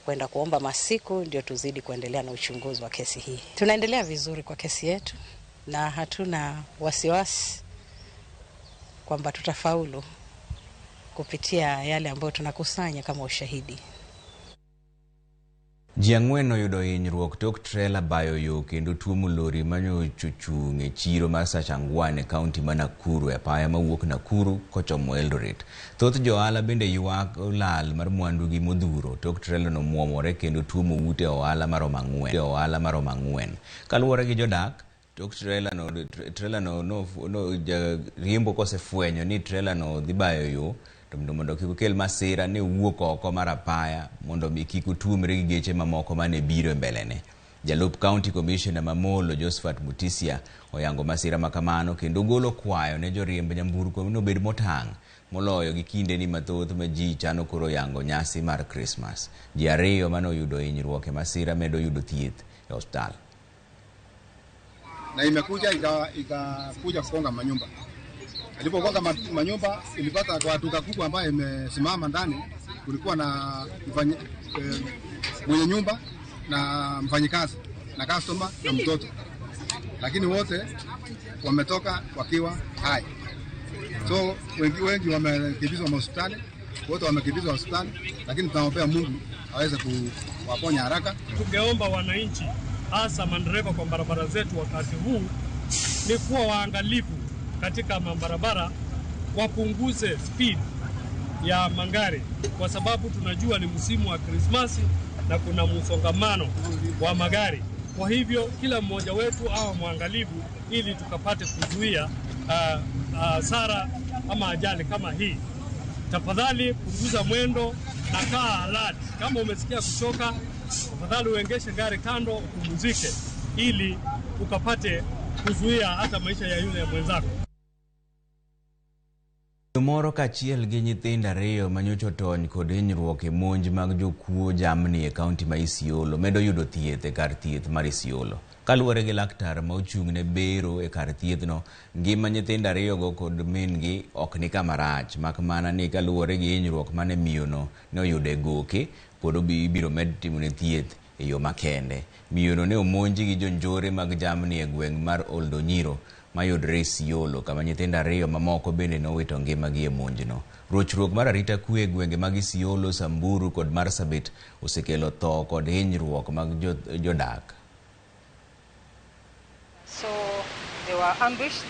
kwenda kuomba masiku ndio tuzidi kuendelea na uchunguzi wa kesi hii. Tunaendelea vizuri kwa kesi yetu na hatuna wasiwasi kwamba tutafaulu kupitia yale ambayo tunakusanya kama ushahidi. Jiang'wen oyudo hinyruok tok trailer bayo yo kendo tuomo lori manyochuchung' e chiro mar Sachangwane kaunti ma Nakuru e apaya mawuok Nakuru kochomo Eldoret. Thoth johala bende ywak lal mar mwandu gi modhuro tok trailer no muomore kendo tuomo ute ohala mar Omang'wen. Kaluwore gi jodak, tok trailer no riembo kosefwenyo ni trailer no dhi bayo yo mondo kik okel masira ne wuok oko mar apaya mondo kik otuomre gi geche mamoko mane biro e mbelene. Jalup County Commissioner Mamolo Josephat Mutisia oyango masira makamano kendo golo kwayo ne joriemb nyamburko no bed motang' moloyo gi kinde ni mathoth ma ji chano koro yango nyasi mar Christmas. Ji ariyo mane oyudo hinyruok e masira medo yudo thieth e hospital. Na imekuja ikakuja kukonga manyumba. Alipokonga manyumba ilipata kwa duka kubwa ambayo imesimama ndani, kulikuwa na mwenye nyumba na mfanyikazi na customer na mtoto, lakini wote wametoka wakiwa hai. So wengi wamekimbizwa hospitali, wote wamekimbizwa hospitali, lakini tunaombea Mungu aweze kuwaponya haraka. Tungeomba wananchi hasa madereva kwa barabara zetu wakati huu ni kuwa waangalifu katika mabarabara, wapunguze speed ya magari kwa sababu tunajua ni msimu wa Krismasi na kuna msongamano wa magari. Kwa hivyo kila mmoja wetu au mwangalifu ili tukapate kuzuia hasara ama ajali kama hii. Tafadhali punguza mwendo na kaa alert. Kama umesikia kuchoka, tafadhali uengeshe gari kando upumzike ili ukapate kuzuia hata maisha ya yule mwenzako. Moro kaachiel gi nyithindo ariyo manyocho tony kod hinyruok e monj mag jokuo jamni e kaunti ma Isiolo medo yudo thieth e kar thieth mar Isiolo. Kaluwore gi laktar ma ochung' ne bero e kar thiethno, ngima nyithindo ariyogo kod min-gi ok ni kama rach, mak mana ni kaluwore gi hinyruok mane miyono ne oyudo e goke, pod ibiro med timo ne thieth e yo makende. Miyono ne omonji gi jonjore mag jamni e gweng' mar Oldonyiro mayudre Isiolo kama nyithindo ariyo mamoko bende nowito ngimagi e monjno. Rochruok mar arita kwe e gwenge mag Isiolo, Samburu kod Marsabit osekelo tho kod hinyruok mag jodak. So they were ambushed,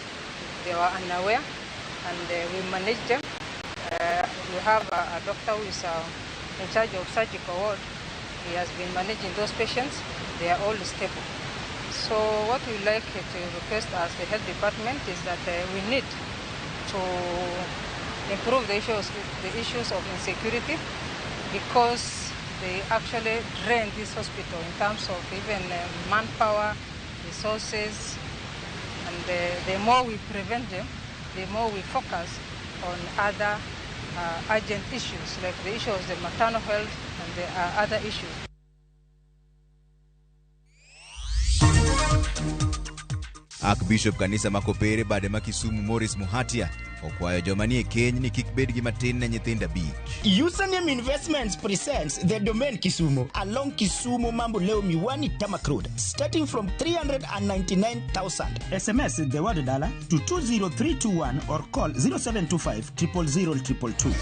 they were unaware, and we managed them. We have a doctor who is in charge of surgical ward. He has been managing those patients. They are all stable. So what we like to request as the health department is that we need to improve the issues of insecurity, because they actually drain this hospital in terms of even manpower, resources, and the more we prevent them, the more we focus on other urgent issues like the issue of the maternal health and the other issues. Archbishop kanisa makopere bade ma Kisumu Morris Muhatia okwayo joma nie keny ni kik bed gi matin ne nyithindo abich. Username Investments presents the domain Kisumu along Kisumu Mambo Leo Miwani Tamak Road, starting from 399,000. SMS the word dollar to 20321 or call 0725 000 222.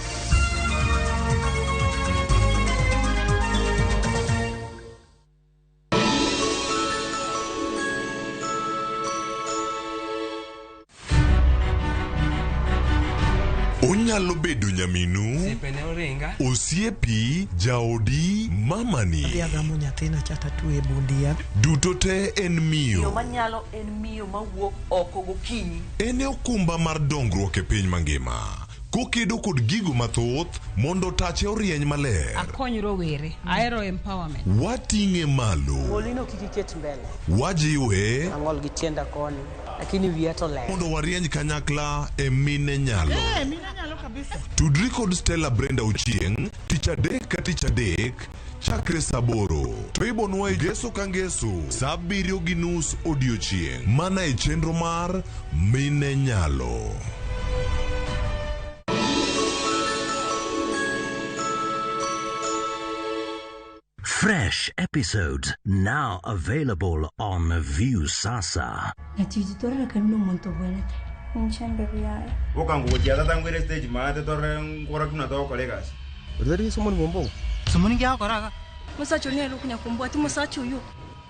Onyalo bedo nyaminu, osiepi, jaodi, mamani. Duto te en miyo. Ene okumba mar dongruok e piny mangima. Kokedo kod gigo mathoth mondo tache orieny maler. Akonyro were, aero empowerment. Wating'e malo. Molino kikiket mbele. Wajiwe. Ang'ol gi tienda koni. Lakini viato le. Mondo warieny kanyakla e mine nyalo. Mine nyalo kabisa. Tudri kod Stella Brenda Ochieng, tich adek ka tich adek, chakre saboro. To ibonwa e Ngeso ka Ngeso, saa 7:30 odiochieng'. Mana e chenro mar Mine Nyalo. Fresh episodes now available on View Sasa. Stage mate torre ngora kuna to kolegas. Udari somoni bombo. Somoni gya koraga. Musacho ni lukunya kumbwa ti musacho yo.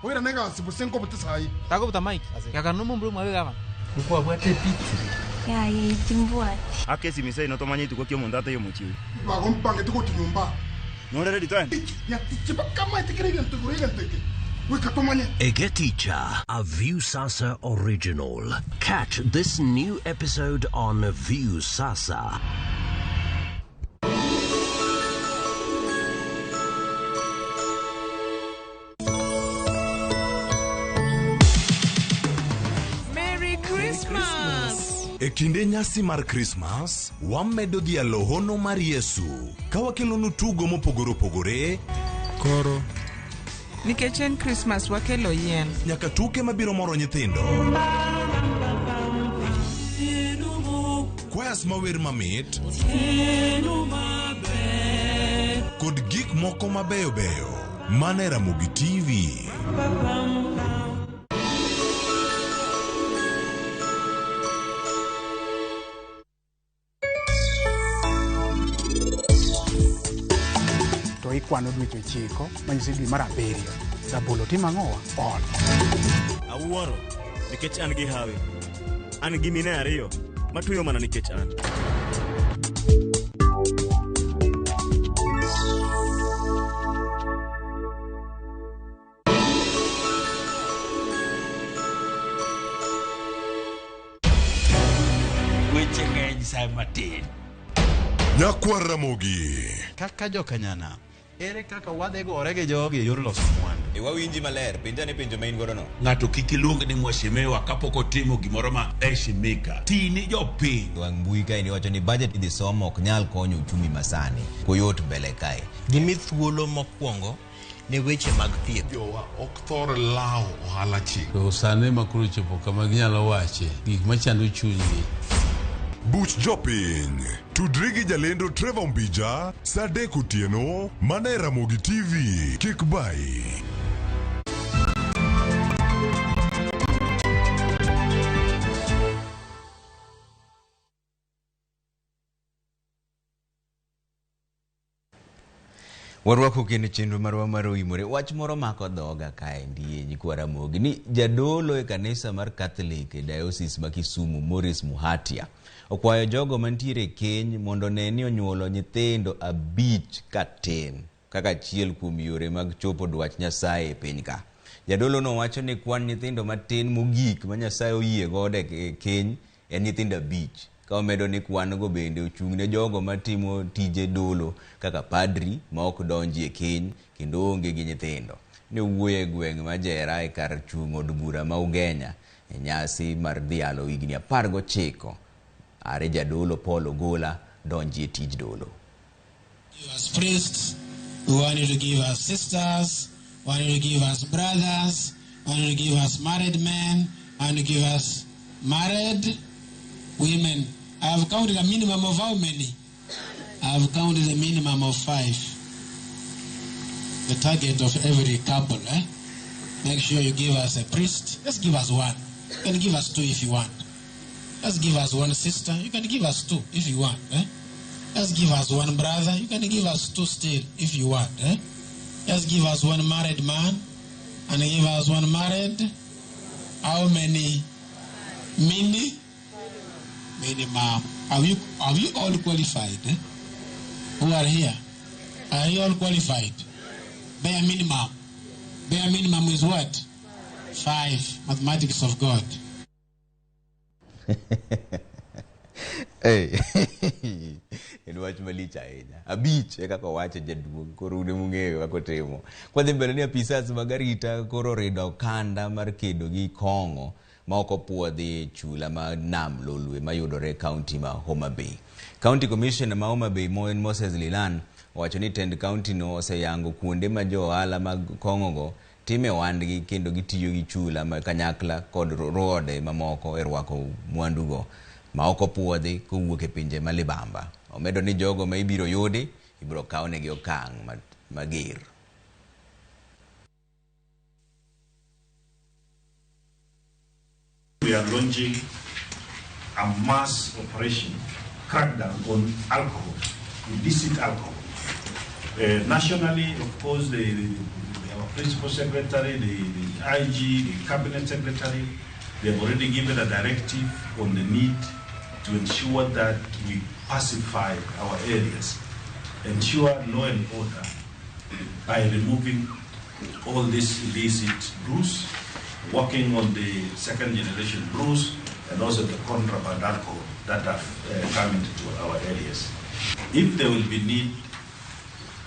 Wira nega sibusenko butisai. Tago buta mic. Yakanu mumbru mwawe gava. Ukwa bwate pitri. Ya ye timbwa. Akesi mise no tomanye tuko kyo mundata yo muchiwe. Bagompange tuko tinyumba. No ready to end. Ya tichiba kama itikirigan tukurigan teke. Egeticha, a View Sasa original. Catch this new episode on View Sasa. Merry Christmas! E kinde nyasi mar Christmas, wamedo dhialo hono mar Yesu. Kawakelonu tugo mopogore opogore. Koro nikech en Christmas wakelo yien. Nyaka tuke mabiro moro nyithindo. Kwayas mawer mamit. Kod gik moko mabeyo beyo. Mana Ramogi TV. Ikwano dweche 9 manyiso dwe mar 7 zabolo timang'owa ol awuoro nikech an gi hawi, an gi mine ariyo matuyo mana nikech an. Weche ng'eny sa matin. Nyakwa Ramogi. Kaka jokanyana, ere kaka wadhegore gi jogi e yor loso mwandu. Wawinji maler, penja ne penjo main godo no. Ng'ato kik iluong ni mweshimiwa kapok otimo gimoro ma heshimika. Tini jopiny. Wang mbui kae ni wacho ni budget idhi somo ok nyal konyo uchumi masani. Koyot mbele kae. Gimi thuolo mokwongo ne weche mag thieth. Jowa ok thor lao ohala chik. To sane makuru chopo kama ginyalo wache gik machando chunygi. Buch jopiny. Tudri gi jalendo Trevor Mbija, saa 3 otieno, mana Ramogi TV. Kik bai. Warwako kendo chenro marwa mar OIMORE. Wach moro mako dhoga kaendi nyikwa Ramogi ni jadolo e kanisa mar Catholic e Diocese ma Kisumu, Morris Muhatia, okwayo jogo mantiere keny mondo neni onyuolo nyithindo 5 katin kaka achiel kuom yore mag chopo dwach Nyasaye e piny ka. Jadolo no wacho ni kwan nyithindo matin mogik ma Nyasaye oyie gode e keny en nyithindo 5. Ka omedo ni kwan go bende ochung'ne jogo matimo tije dolo kaka padri ma ok donji e keny kendo onge gi nyithindo. Ne wuoye e gweng' ma Jera e kar chung' od bura ma Ugenya e nyasi mar dhialo higni 19 are jadolo Paul Ogola donji e tij dolo. Give us priests, we want you to give us sisters, we want you to give us brothers, we want you to give us married men, we want you to give us married women. I have counted a minimum of how many? I have counted a minimum of 5. The target of every couple. Make sure you give us a priest. Just give us 1. You can give us 2 if you want. Just give us 1 sister. You can give us 2 if you want. Just give us 1 brother. You can give us 2 still if you want. Just give us 1 married man and give us 1 married. How many? Minimum. Are you all qualified? Who are here? Are you all qualified? Bare minimum. Bare minimum is what? 5. Mathematics of God. Hey. En wach malich ahinya. 5 eka ko wache jaduong' koro une mung'eyo kako timo. Kwa dhi mbele ni apisas magarita koro rido kanda mar kedo gi kong'o ma oko puodhi chula ma nam lolwe mayudore county ma Homa Bay. County Commissioner ma Homa Bay Moen Moses Lilan wacho ni tend county no oseyango kuonde ma jo ohala mag kong'o go time wandgi kendo gitiyo gi chula ma kanyakla kod rode mamoko e rwako mwandu go ma oko puodhi kowuok e pinje malibamba. Omedo ni jogo ma ibiro yudi ibiro kawnegi okang' mager. We are launching a mass operation crackdown on alcohol, illicit alcohol. Nationally, of course, our principal secretary, the IG, the cabinet secretary, they have already given a directive on the need to ensure that we pacify our areas, ensure law and order by removing all this illicit brews, working on the second generation brews, and also the contraband alcohol that have come into our areas. If there will be need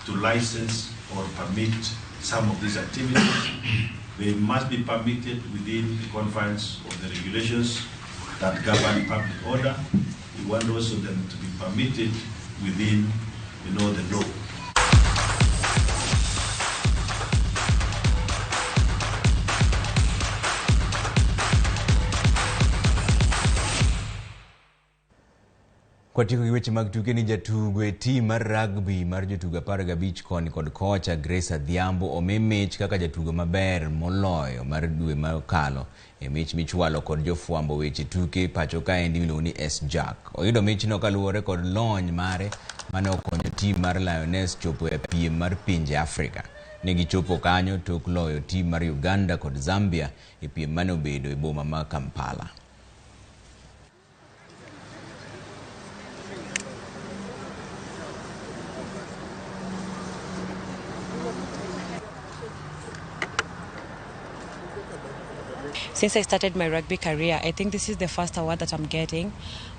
to license or permit some of these activities, they must be permitted within the confines of the regulations that govern public order. We want also them to be permitted within, the law. Kwa tiko gi weche mag tuke ni jatugo e team mar rugby mar jotugo 15 koni kod kocha Grace Adhiambo omemech kaka jatugo maber moloyo mar dwe makalo e mich michwalo kod jofwambo weche tuke pacho kaendi miluongo ni S-Jack. Oyudo michno kaluwore kod lony mare mane okonyo team mar Lioness chopo e piem mar pinje Afrika. Ne gichopo kanyo tok loyo team mar Uganda kod Zambia e piem mane obedo e boma ma Kampala. Since I started my rugby career, I think this is the first award that I'm getting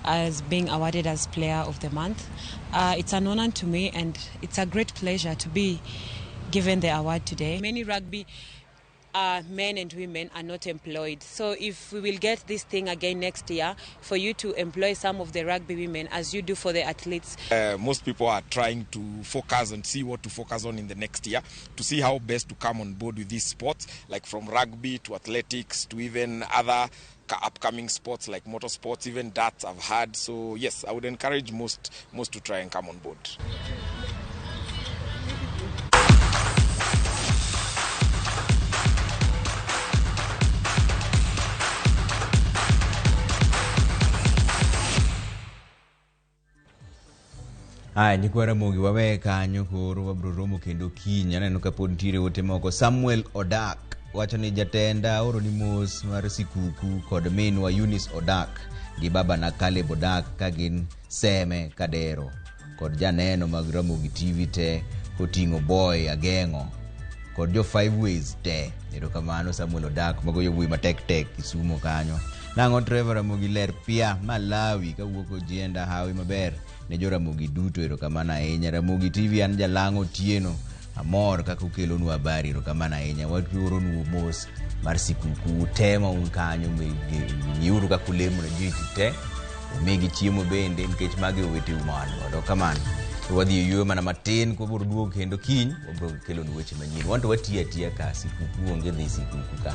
as being awarded as Player of the Month. It's an honor to me and it's a great pleasure to be given the award today. Many rugby men and women are not employed. So if we will get this thing again next year, for you to employ some of the rugby women as you do for the athletes. Most people are trying to focus and see what to focus on in the next year to see how best to come on board with these sports, like from rugby to athletics to even other upcoming sports like motorsports, even darts I've had. So yes, I would encourage most to try and come on board. Nyikwa Ramogi wawe kanyo koro wabro romo kendo kiny. Aneno ka pod ntiere ote moko. Samuel Odak wacho ni jatenda oro ni mos mar sikuku kod minwa Eunice Odak gi baba na Caleb Odak ka gin Seme Kadero kod janeno mag Ramogi TV te koting'o boy Ageng'o kod jo 5 ways te. Erokamano Samuel Odak mago yo wuoyi matek tek Kisumo kanyo. Nang'o Trevor Ramogi ler pia Malawi kawuok Ojienda hawi maber ne jo Ramogi duto. Erokamano ahinya. Ramogi TV an Jalang'o Otieno amor kaka ukelonu habari. Erokamano ahinya. Watuoronu mos mar sikuku tema un kanyo miuru kaka ulemo na ji te umegi chiemo bende nikech magi owete umano. Erokamano. Wadhi yuyo mana matin ko biro duogo kendo kiny wabro kelonu weche manyien. Wanto watia tia ka sikuku onge dhi sikuku ka.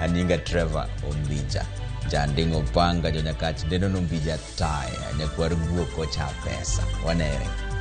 Aninga Trevor Ombija Jandingo Panga Jonyakach Deno Nombija Taya Nyakwar Guoko cha pesa. Wanere.